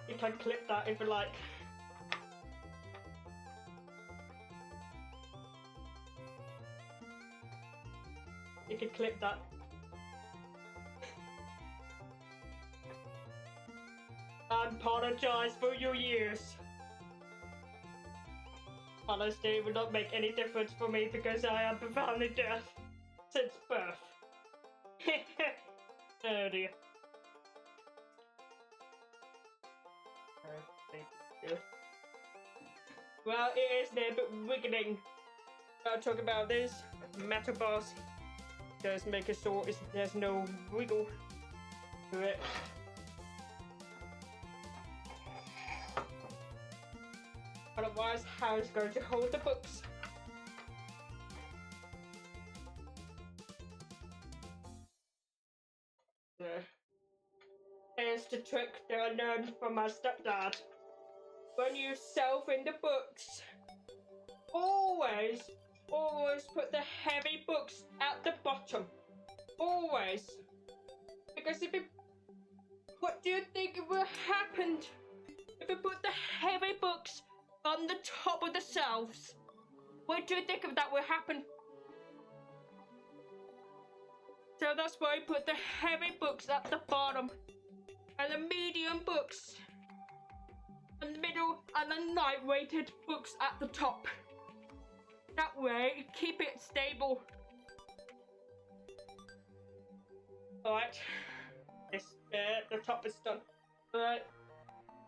You can clip that if you like. You can clip that. I apologize for your ears. Honestly, it would not make any difference for me because I am profoundly deaf since birth. Oh dear. Well, it is there, but wiggling. I'll talk about this. Metal bars does make it so there's no wiggle to it. Otherwise, how is it going to hold the books? Here's the trick that I learned from my stepdad. When you shelve in the books, always put the heavy books at the bottom. Always. Because what do you think will happen if you put the heavy books on the top of the shelves? What do you think of that will happen? So that's why I put the heavy books at the bottom and the medium books in the middle and the light-weighted books at the top. That way, keep it stable. Alright, the top is done. Alright,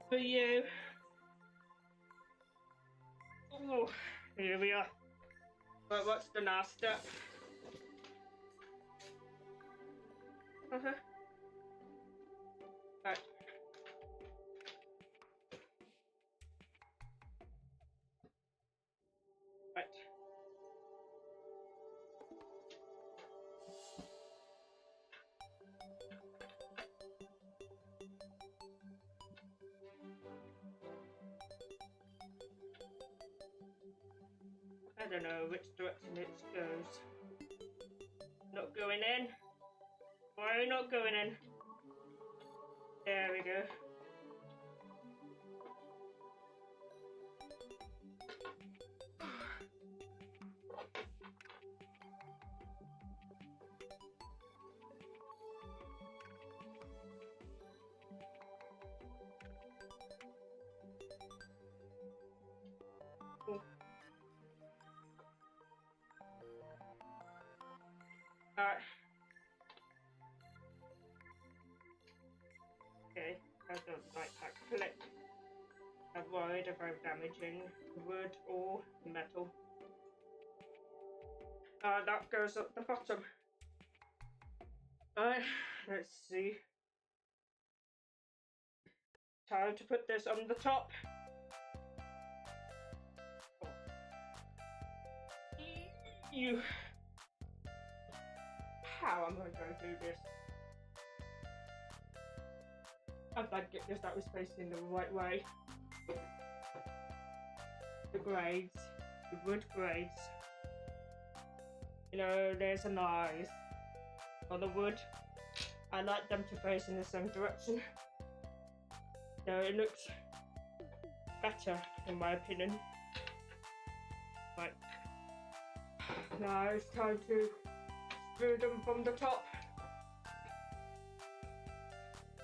for you. Oh, here we are. Right, what's the last step? Right. Right. I don't know which direction it goes. Not going in. Why are you not going in? There we go. Okay, I don't like that clip. I'm worried about damaging wood or metal. That goes at the bottom. Let's see. Time to put this on the top. How am I going to do this? I'd like to get this that was facing the right way. The grades, the wood grades. You know, there's an eyes on the wood. I like them to face in the same direction. So it looks better, in my opinion. Right. Now it's time to screw them from the top.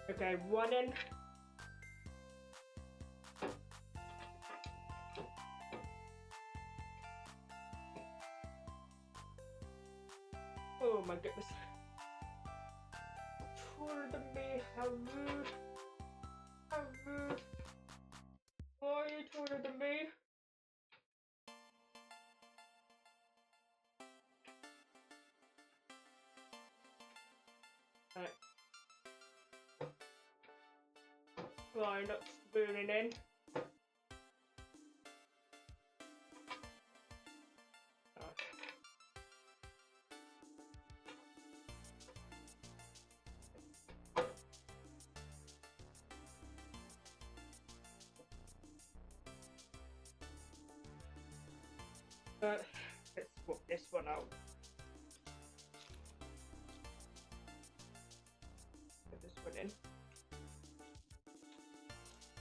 Okay, one in. Oh my goodness. Taller than me, how rude. How rude. Why are you taller than me? Right. Right, not spooning in. Let's swap this one out. Put this one in.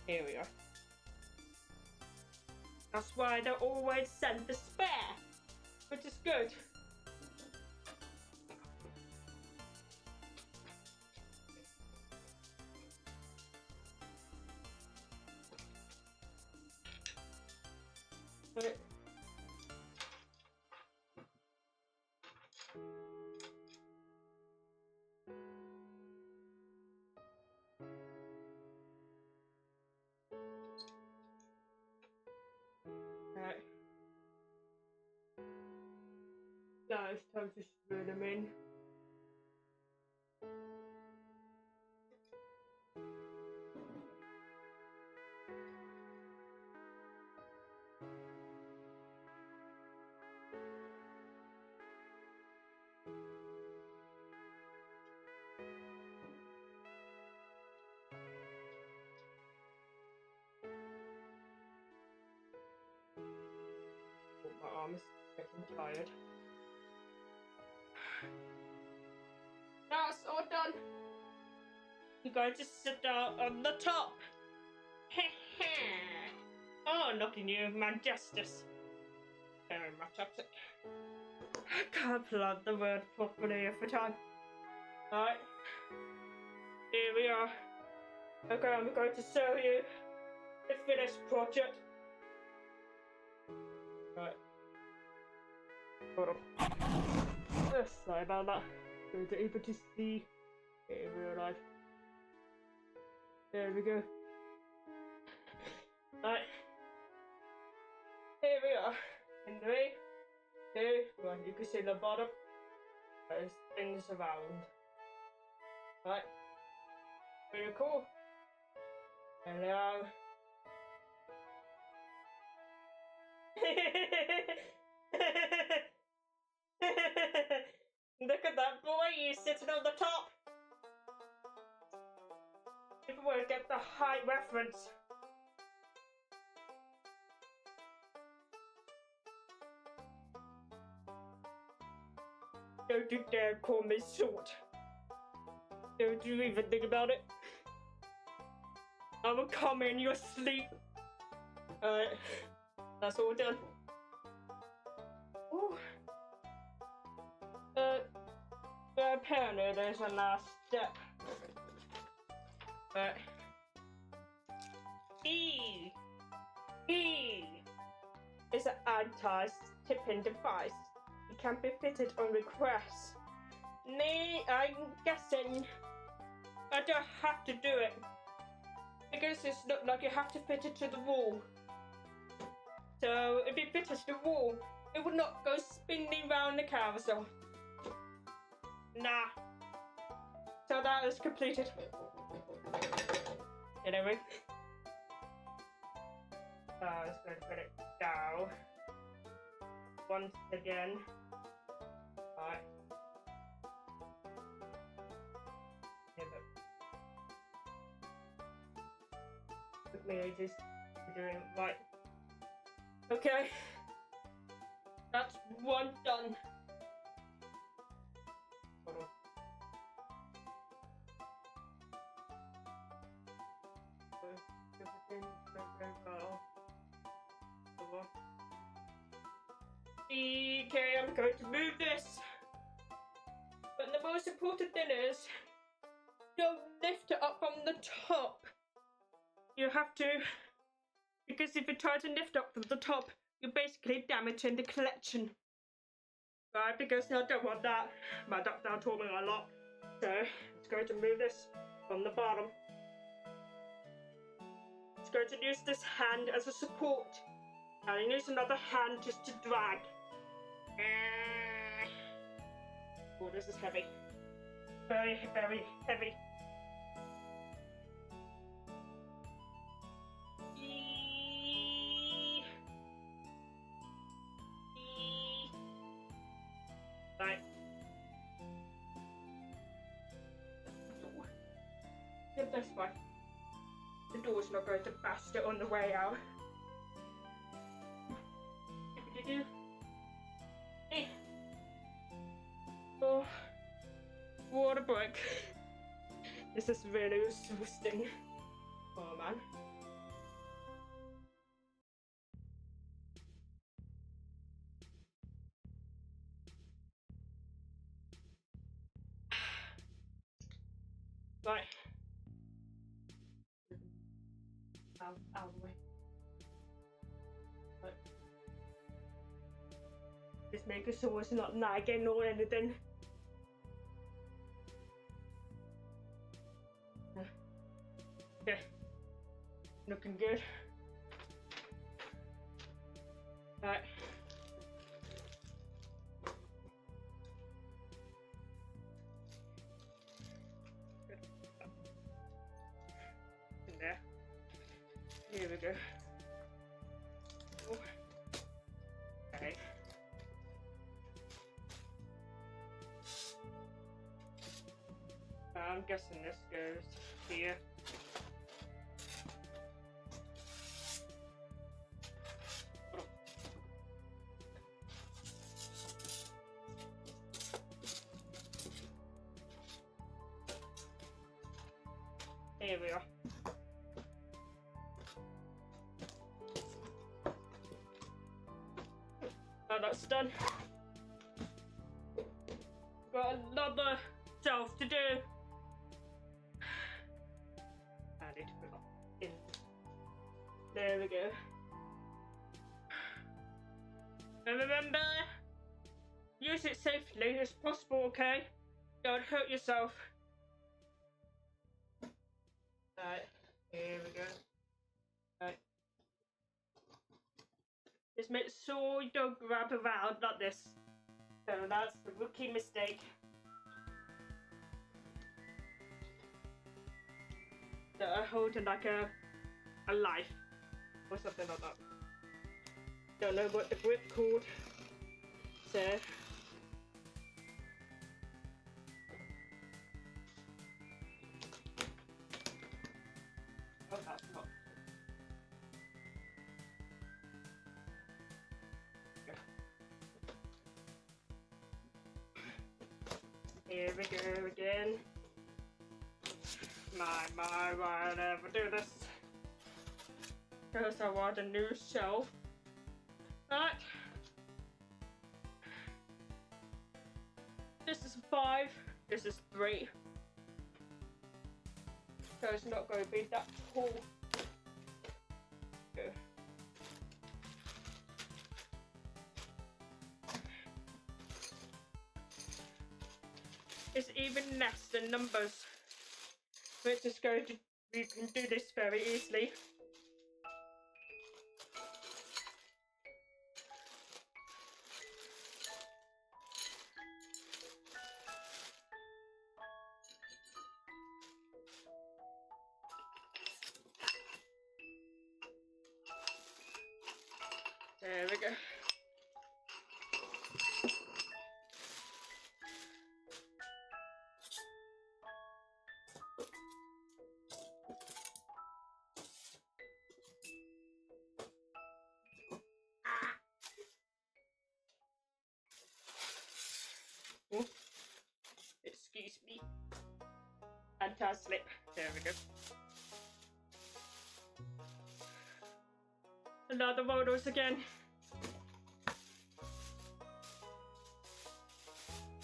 Here we are. That's why they always send the spare, which is good. Right. Right. Now it's time to screw them in. Oh, my arm is getting tired. Now it's all done. You guys just sit down on the top. Oh, looking you, man, justice. Very much upset. I can't plant the word properly every time. Right. Here we are. Okay, I'm going to show you the finished project. Right. Hold on. Sorry about that. So you're able to see it in real life. There we go. Right. Here we are. In 3, 2, 1. You can see the bottom. There's things around. Right. Pretty cool. Hello. Look at that boy, he's sitting on the top. People won't get the height reference. Don't you dare call me short. Don't you even think about it. I will come in your sleep. Alright, that's all done. Ooh. Apparently there's a last step. E is an anti-tipping device. It can be fitted on request. I'm guessing I don't have to do it. because it's not like you have to fit it to the wall. So if you fit it to the wall, it would not go spinning round the carousel. Nah. So that is completed. Anyway. I was going to put it down. Once again. Right. Yeah, but took me ages to do it right. Okay. That's one done. Hold on. Everything very well. Okay, I'm going to move this. But the most important thing is, don't lift it up from the top. You have to, because if you try to lift up from the top, you're basically damaging the collection. Right, because I don't want that. My doctor told me a lot. So, it's going to move this from the bottom. It's going to use this hand as a support. And I use another hand just to drag. Oh, this is heavy. Very, very heavy. Right. Get this one. The door's not going to bust it on the way out. Oh, water break. This is really exhausting. Oh man. Right. Out of the way. Right. Just making sure it's not nagging or anything. Okay. Looking good. Right. In there. Here we go. Oh. Okay. I'm guessing this goes here. Here we are. Now that's done. Got another shelf to do. I need to put it in. There we go. And remember, use it safely as possible, okay? Don't hurt yourself. Right, here we go. Right. Just make sure you don't grab around like this. So that's the rookie mistake. So I hold it like a life or something like that. Don't know what the grip called. So oh, that's not. Here we go again. Why would I ever do this? Because I want a new shelf. But this is 5, this is 3. So it's not going to be that tall. Go. It's even less than numbers, which is going to We can do this very easily. There we go. Oh, excuse me. Anti-slip. There we go. Another one of those again.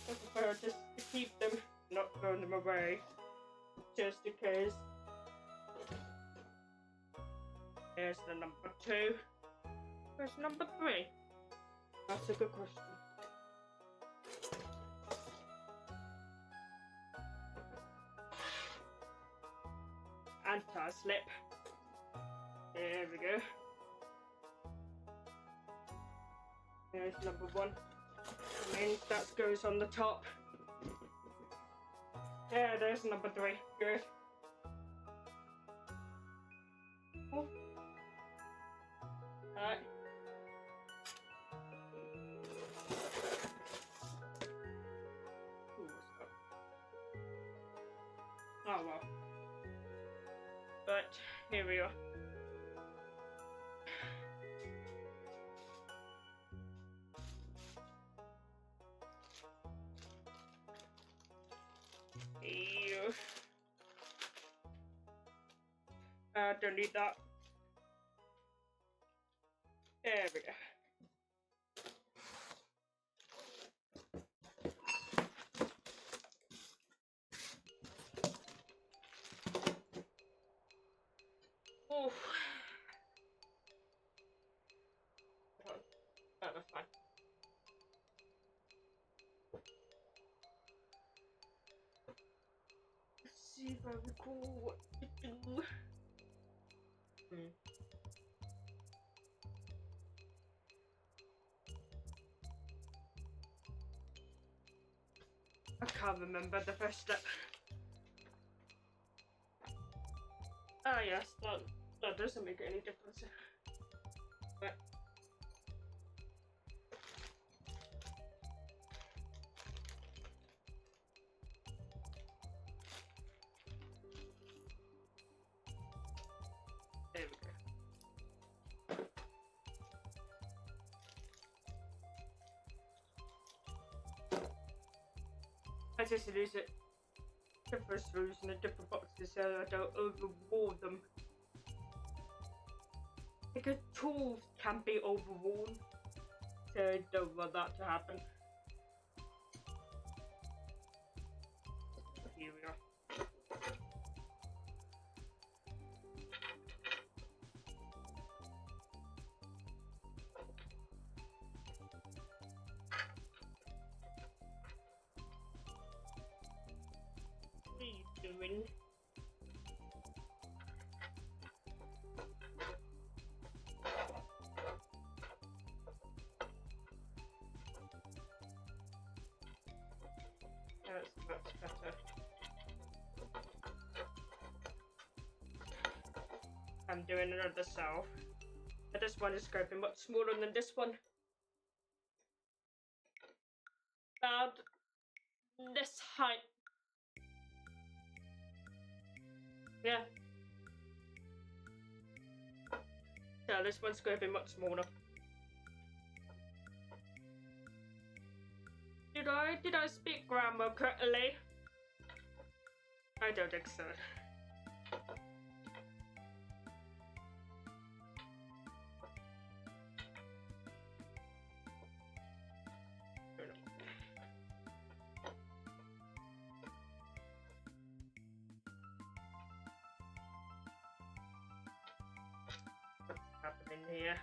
I prefer just to keep them, not throw them away. Just in case. There's the number 2. Where's number 3? That's a good question. Anti-slip. There we go. There's number 1. That means that goes on the top. Yeah, there's number 3. Good. Oh. Alright. Oh well. But here we are. Ew. Don't need that. There we go. Oh, that's fine. Let's see if I recall what to do. I can't remember the first step. Ah yes, that doesn't make any difference. But there we go. I just use it different screws in the different boxes so I don't overworn them. Because tools can be overworn, so I don't want that to happen. Here we are. What are you doing? That's much better. I'm doing another cell. But this one is going to be much smaller than this one. About this height. Yeah. So this one's going to be much smaller. Did I speak grammar correctly? I don't think so. What's happening here?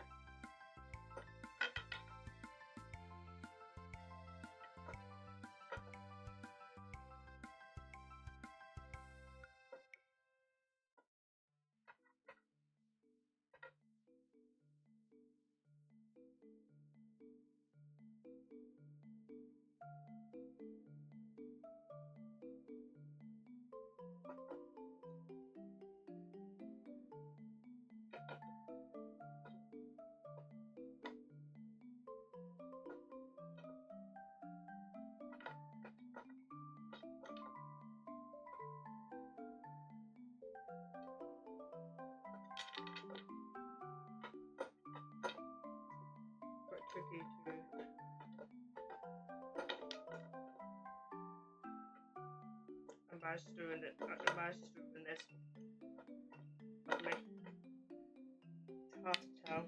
Quite tricky to imagine doing it. Imagine doing this. Probably. It's hard to tell.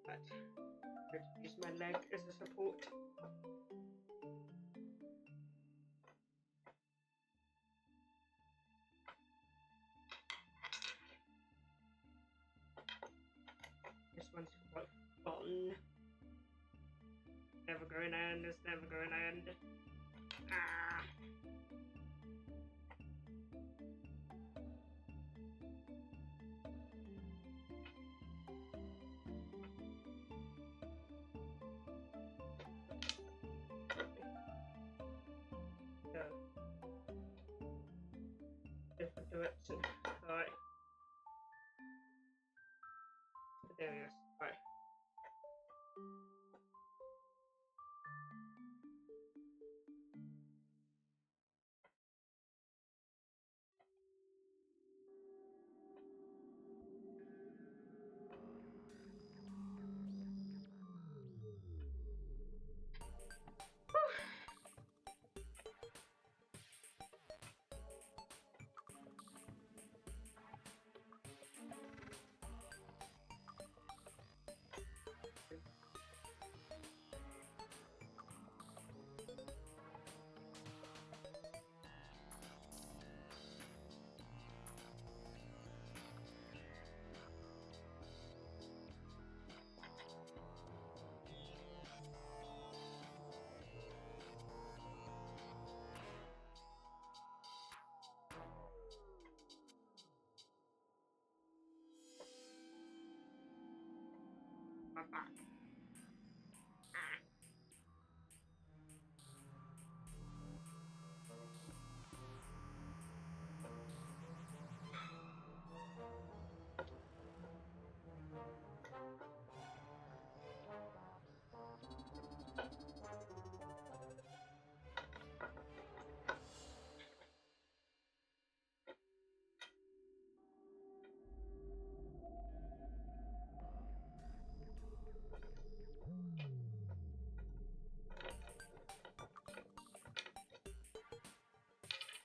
But I'm going to use my leg as a support. This one's quite fun. Never going to end. It's never going to end. Ah. Go. Different direction. Right. There he is. Right. My back.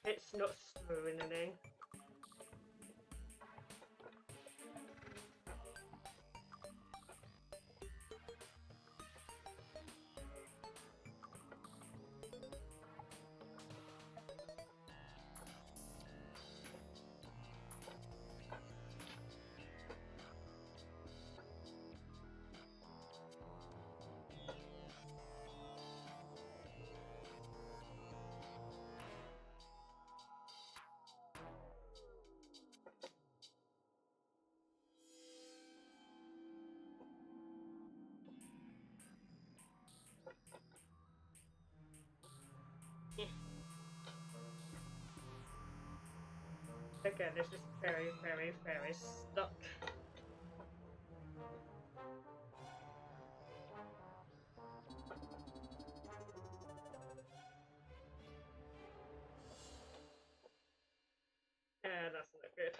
It's not slowing anything. Again, this is very, very, very stuck. Yeah, that's not good.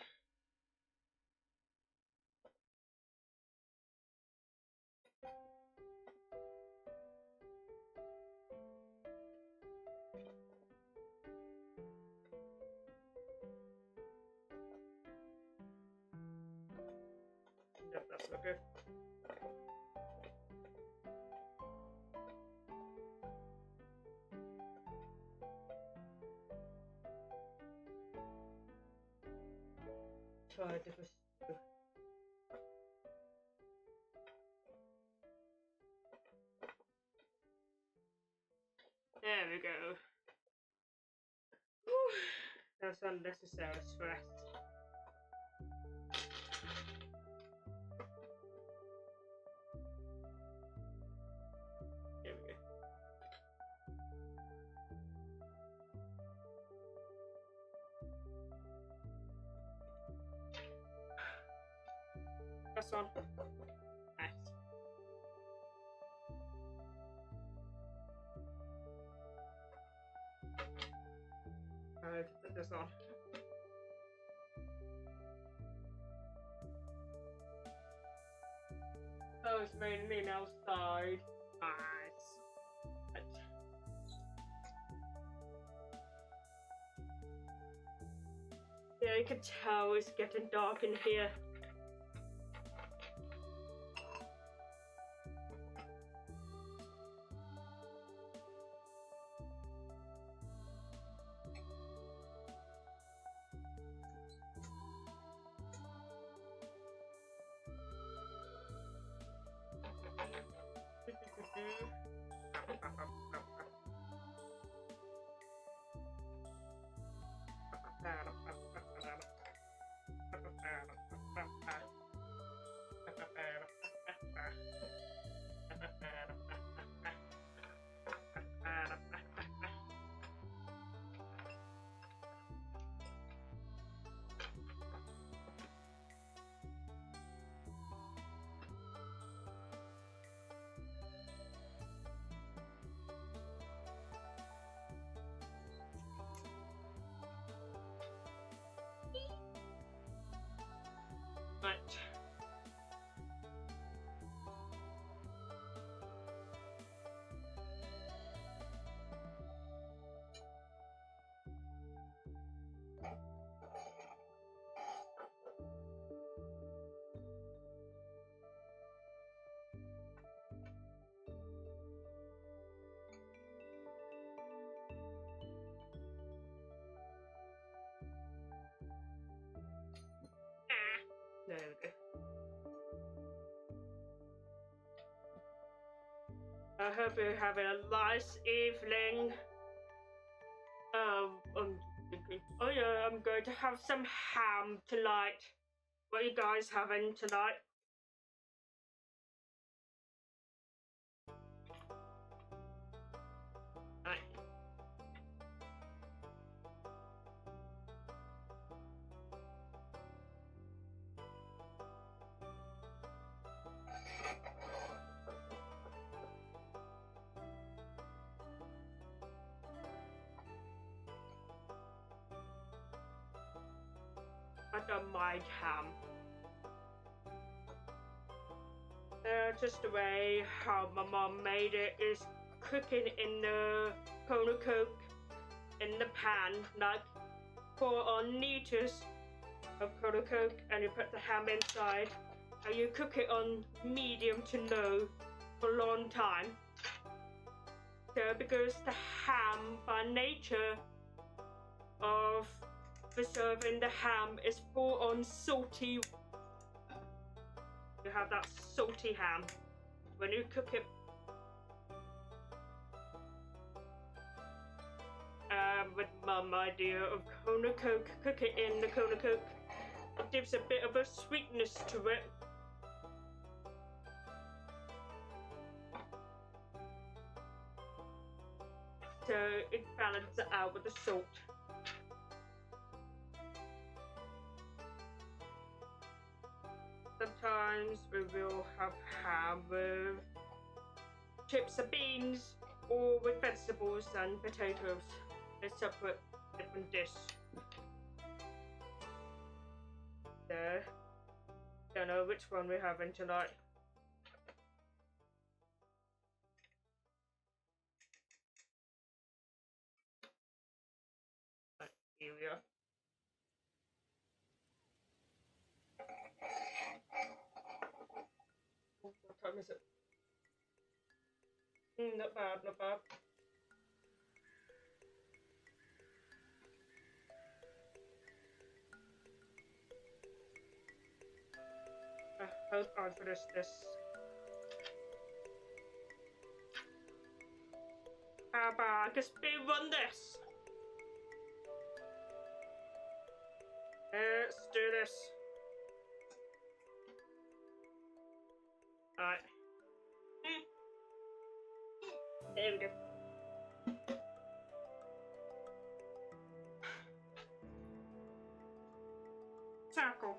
No, that's not good. Try a different. There we go. Whew. That's unnecessary stress. on. Nice. Put this on. Oh, it's raining outside. Nice. Right. Yeah, you can tell it's getting dark in here. Right. There we go. I hope you're having a nice evening. I'm thinking, oh yeah, I'm going to have some ham tonight. What are you guys having tonight? Right. I don't mind ham. Just the way how my mom made it is cooking in the Kona Coke in the pan, like pour on liters of Kona Coke and you put the ham inside and you cook it on medium to low for a long time. So because the ham by nature of preserving the ham is full on salty. You have that salty ham when you cook it. With mum idea of Kona Coke, cook it in the Kona Coke. It gives a bit of a sweetness to it. So it balances it out with the salt. Sometimes we will have ham with chips and beans or with vegetables and potatoes. A separate different dish. There. Don't know which one we're having tonight. Here we are. What time is it? Not bad, not bad. I hope I finish this. How about I can speedrun this? Let's do this. Alright. There we go. Tackle.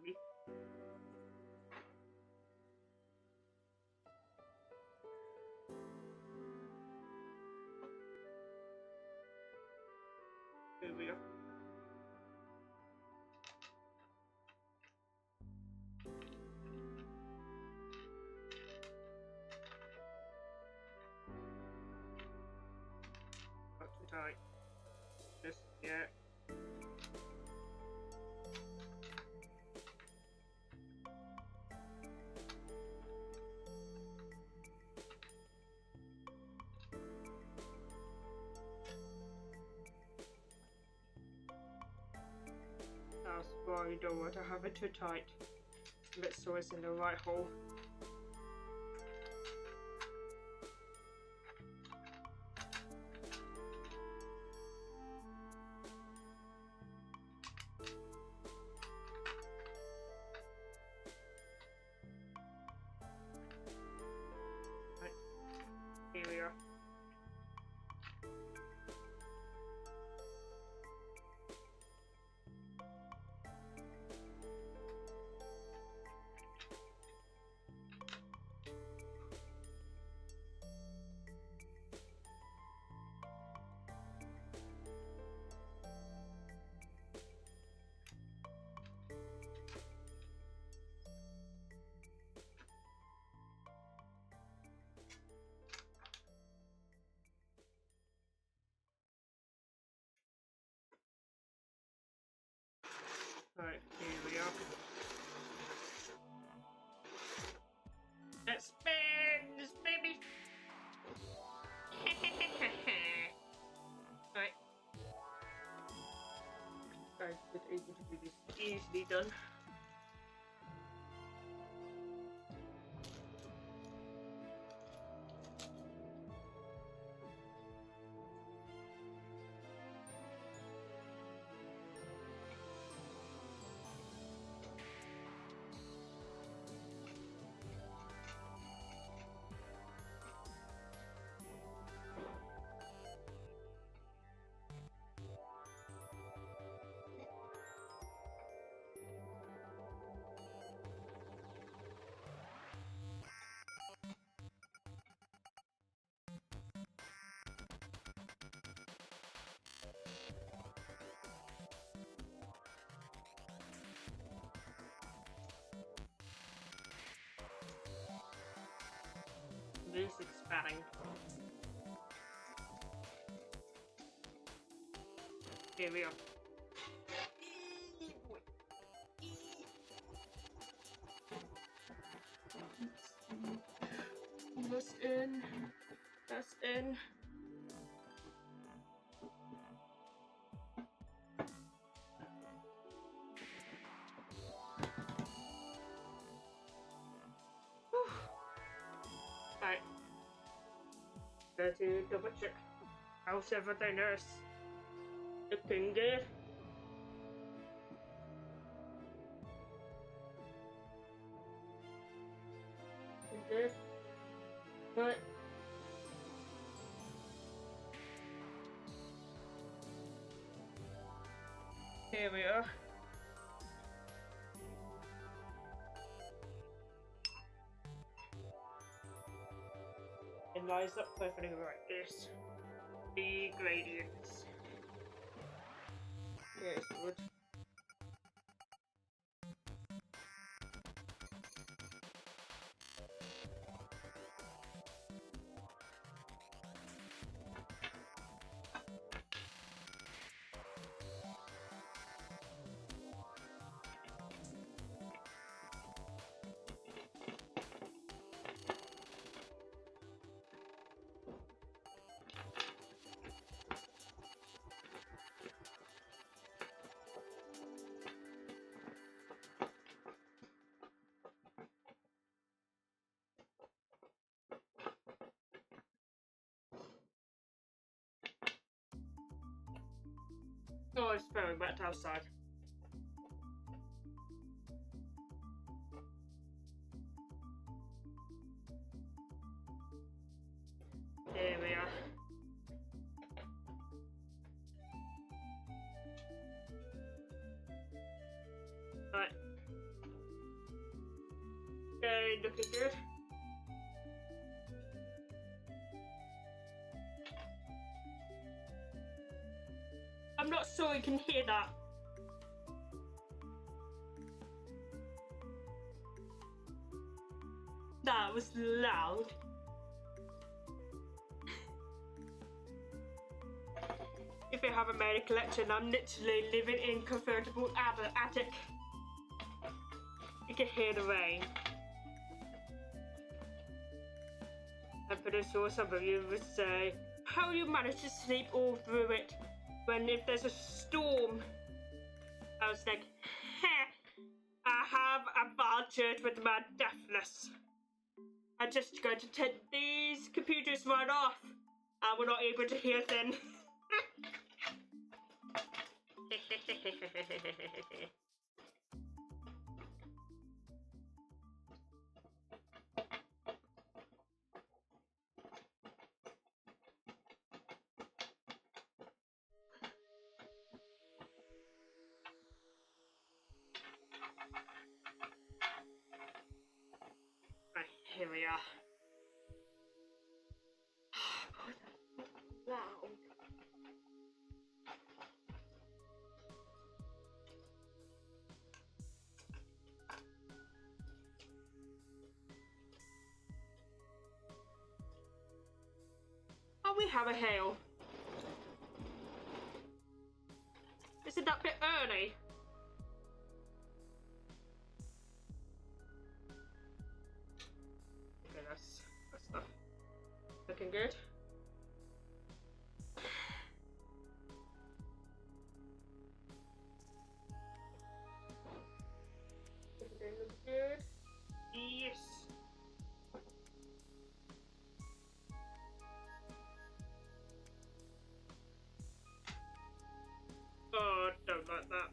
me. Here we are. Not too tight. Just, yeah. That's why you don't want to have it too tight. Let's so it's in the right hole. Right. Here we are. Right, here we are. Let's spin this baby! Right. Guys, we're able to do this easily done. Music's spatting. Here we are. That's in. That's in. Right. Go to double check. How's everything else? Looking good. Good. Right. Here we are. It lines up perfectly like this. The gradients. Here's wood. Oh, it's very wet outside. Here we are. Right. looking good. I'm not sure you can hear that. That was loud. If you haven't made a collection, I'm literally living in convertible attic. You can hear the rain. I'm pretty sure some of you would say, how do you manage to sleep all through it when if there's a storm? I was like, heh, I have advantage with my deafness. I'm just going to take these computers right off and we're not able to hear them. Right, here we are. Loud. Oh, we have a hail. Isn't that a bit early? Okay, that's not looking good. Looking good. Yes. Oh, don't like that.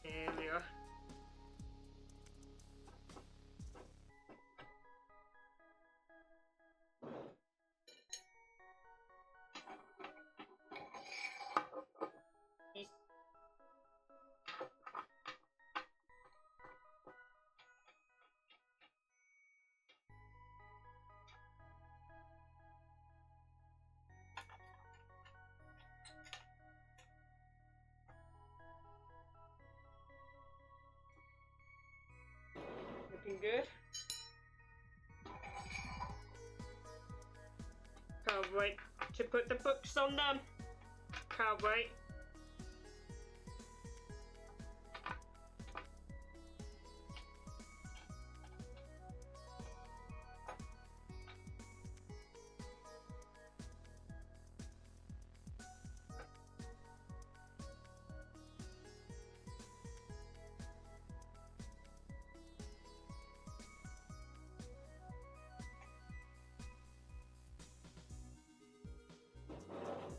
Here we are. Yes. Looking good. Can't wait to put the books on them. Can't wait.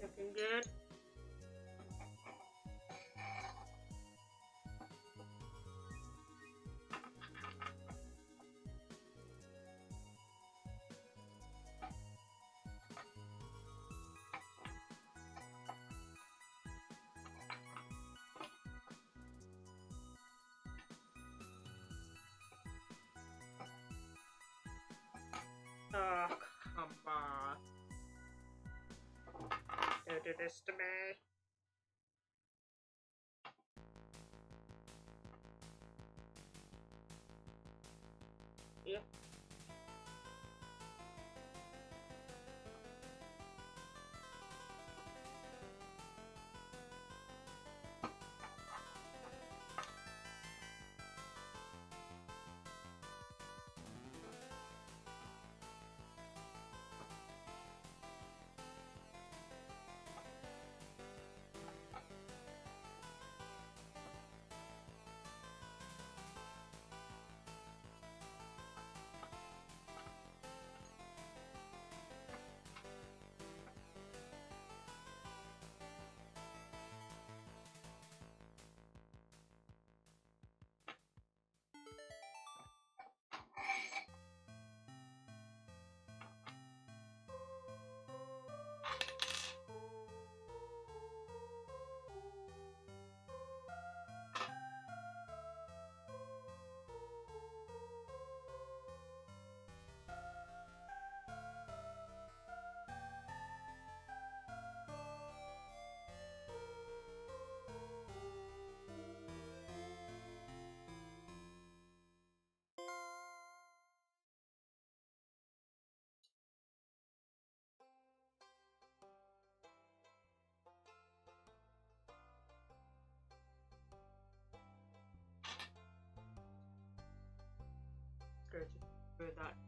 Looking good. Oh, come on. Don't do this to me. Yeah.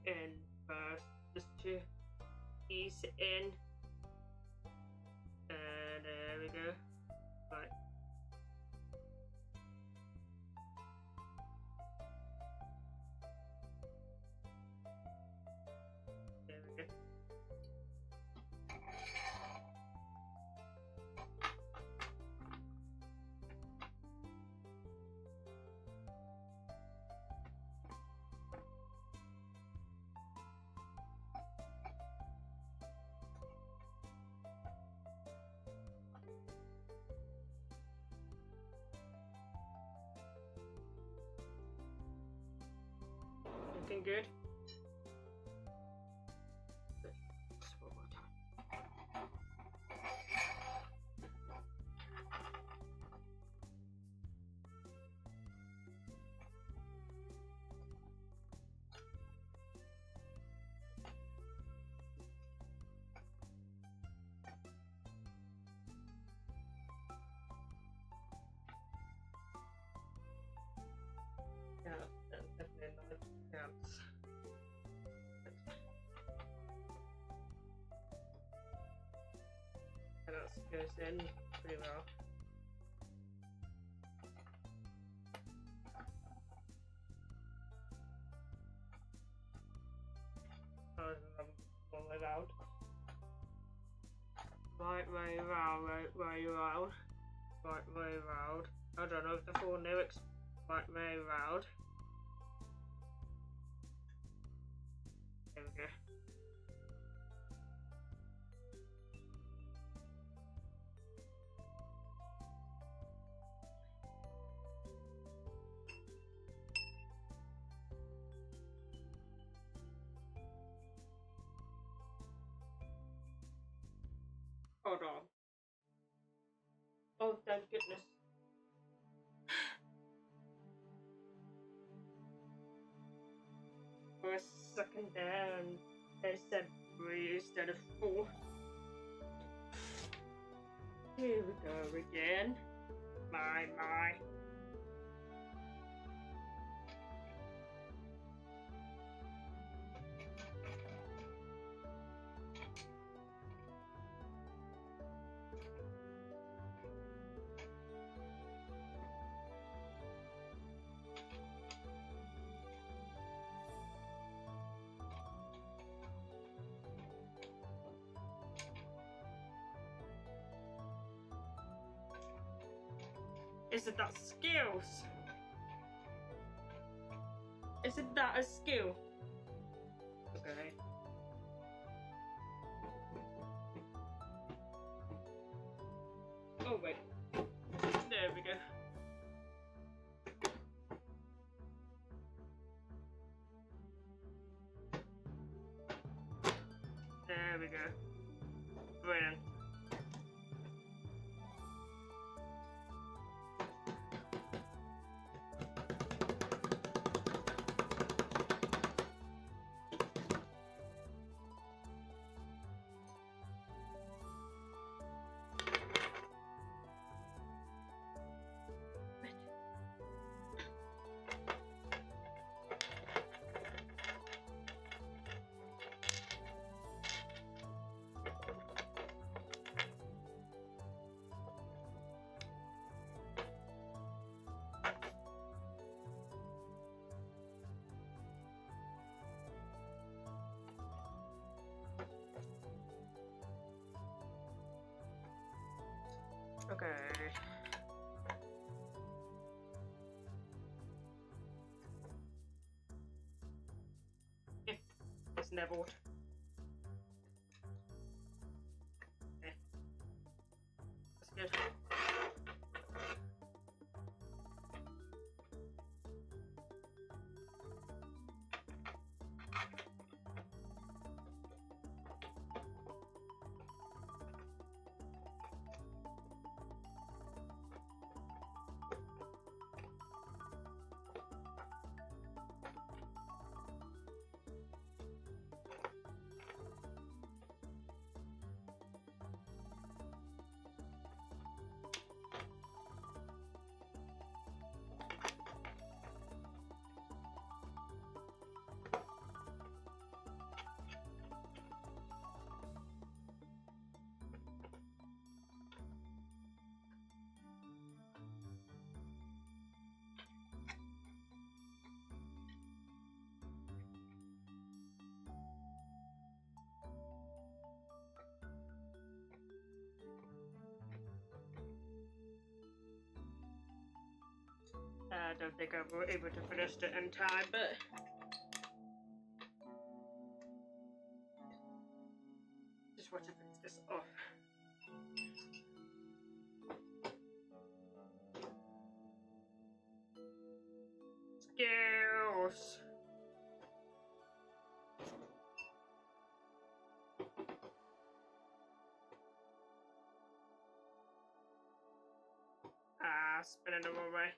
in first, just to ease it in. And there we go. Right. There we go. Looking good. Just one more time. Yeah, that's definitely not counts. And that goes in pretty well. One way round. Right way round, right way round. Right way round. I don't know if the full lyrics. Right way round. There we go. Hold on. Oh, thank goodness. For a second there, and they said 3 instead of 4. Here we go again. My. Isn't that skills? Isn't that a skill? Okay. Oh wait. There we go. There we go. Brilliant. Okay. It's leveled. Okay. That's good. I don't think I was able to finish it in time, but just want to finish this off. Skills. Spinning the wrong way.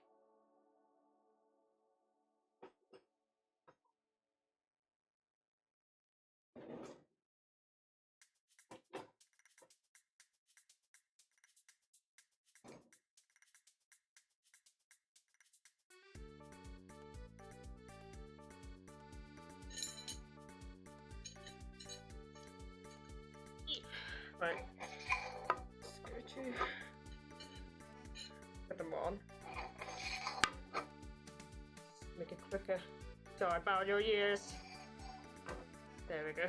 Right, let's go to put them on. Make it quicker. Sorry about your ears. There we go.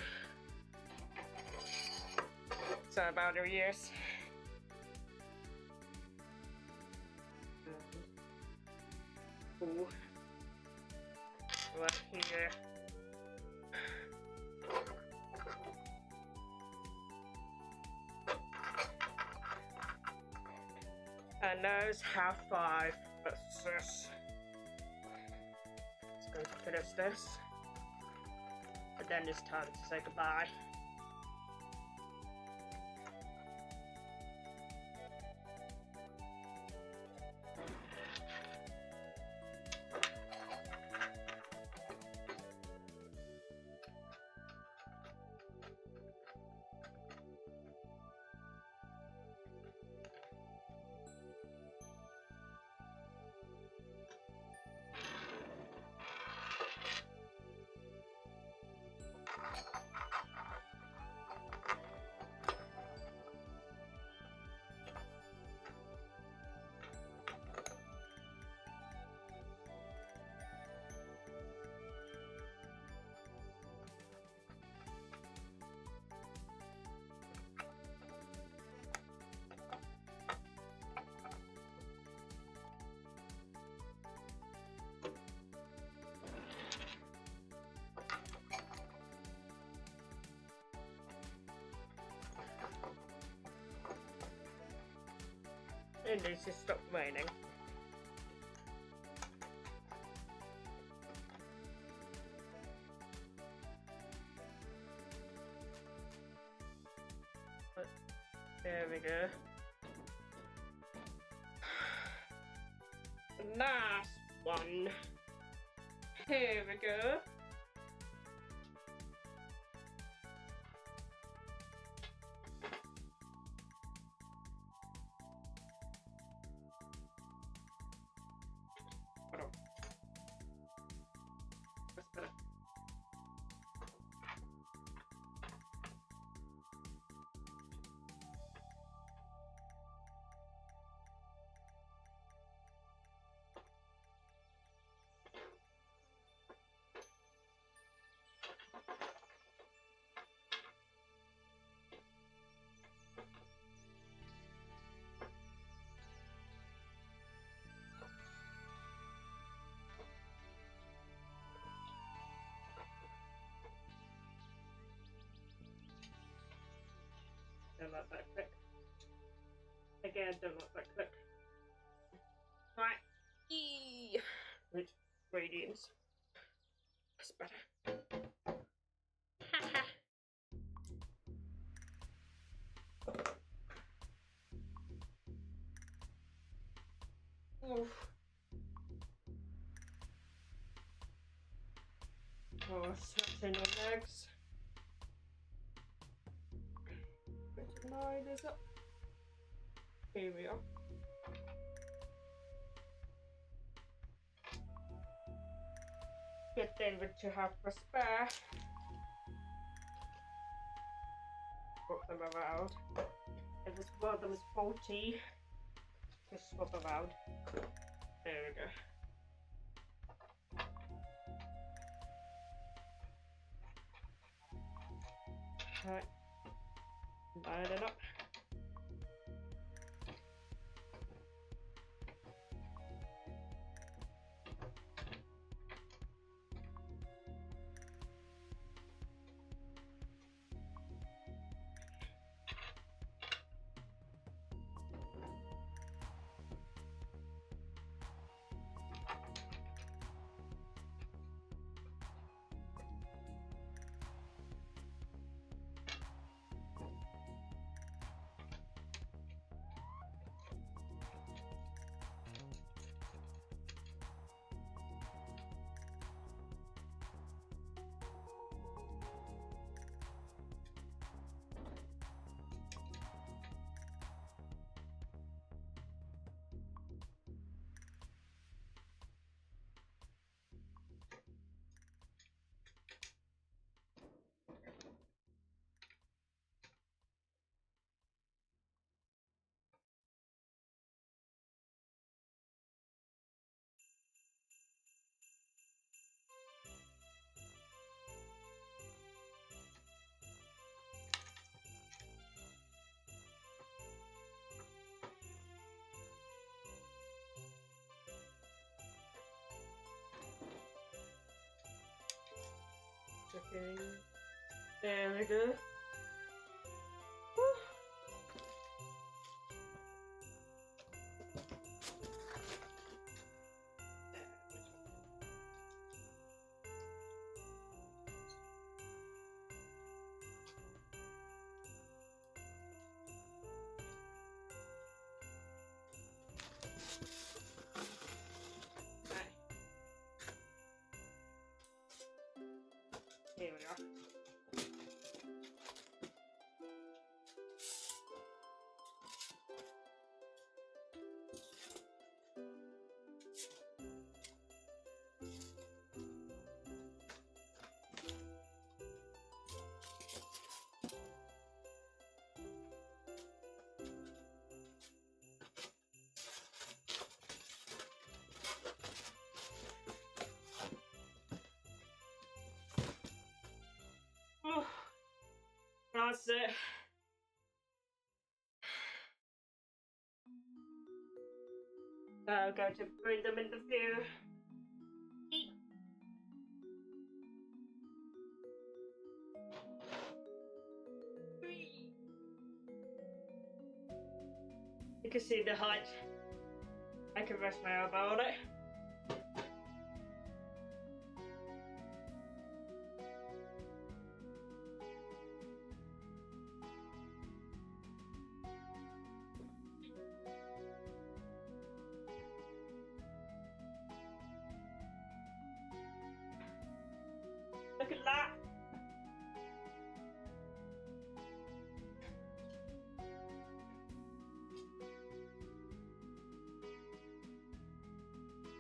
Sorry about your ears. Ooh. Right here. And those have 5. What's this? Let's go to finish this. But then it's time to say goodbye. It needs to stop raining. But there we go. Last one. Here we go. Don't like that click. Again, don't like that click. Right. With radiance. That's better. Oof. Oh, stretching your legs. Mine is up. Here we are. Good thing to have for spare. Swap them around. If this one of them is faulty, just swap around. There we go. Right. Line it up. Okay. There we go. Whew. Here we are. Oh, that's it. I'm going to bring them in the view. Eat. You can see the height. I can rest my elbow on it. Look at that.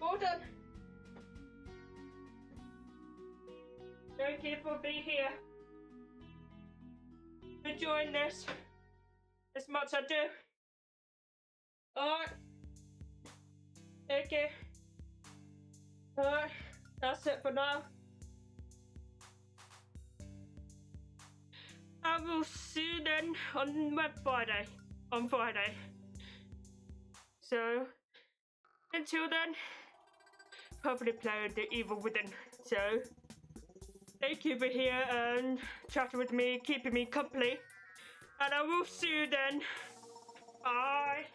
All done. Thank you for being here. Enjoying this as much as I do. Alright. Okay. Alright. That's it for now. I will see you then on Friday. On Friday. So, until then, probably play the Evil Within. So, thank you for here and chatting with me, keeping me company. And I will see you then. Bye.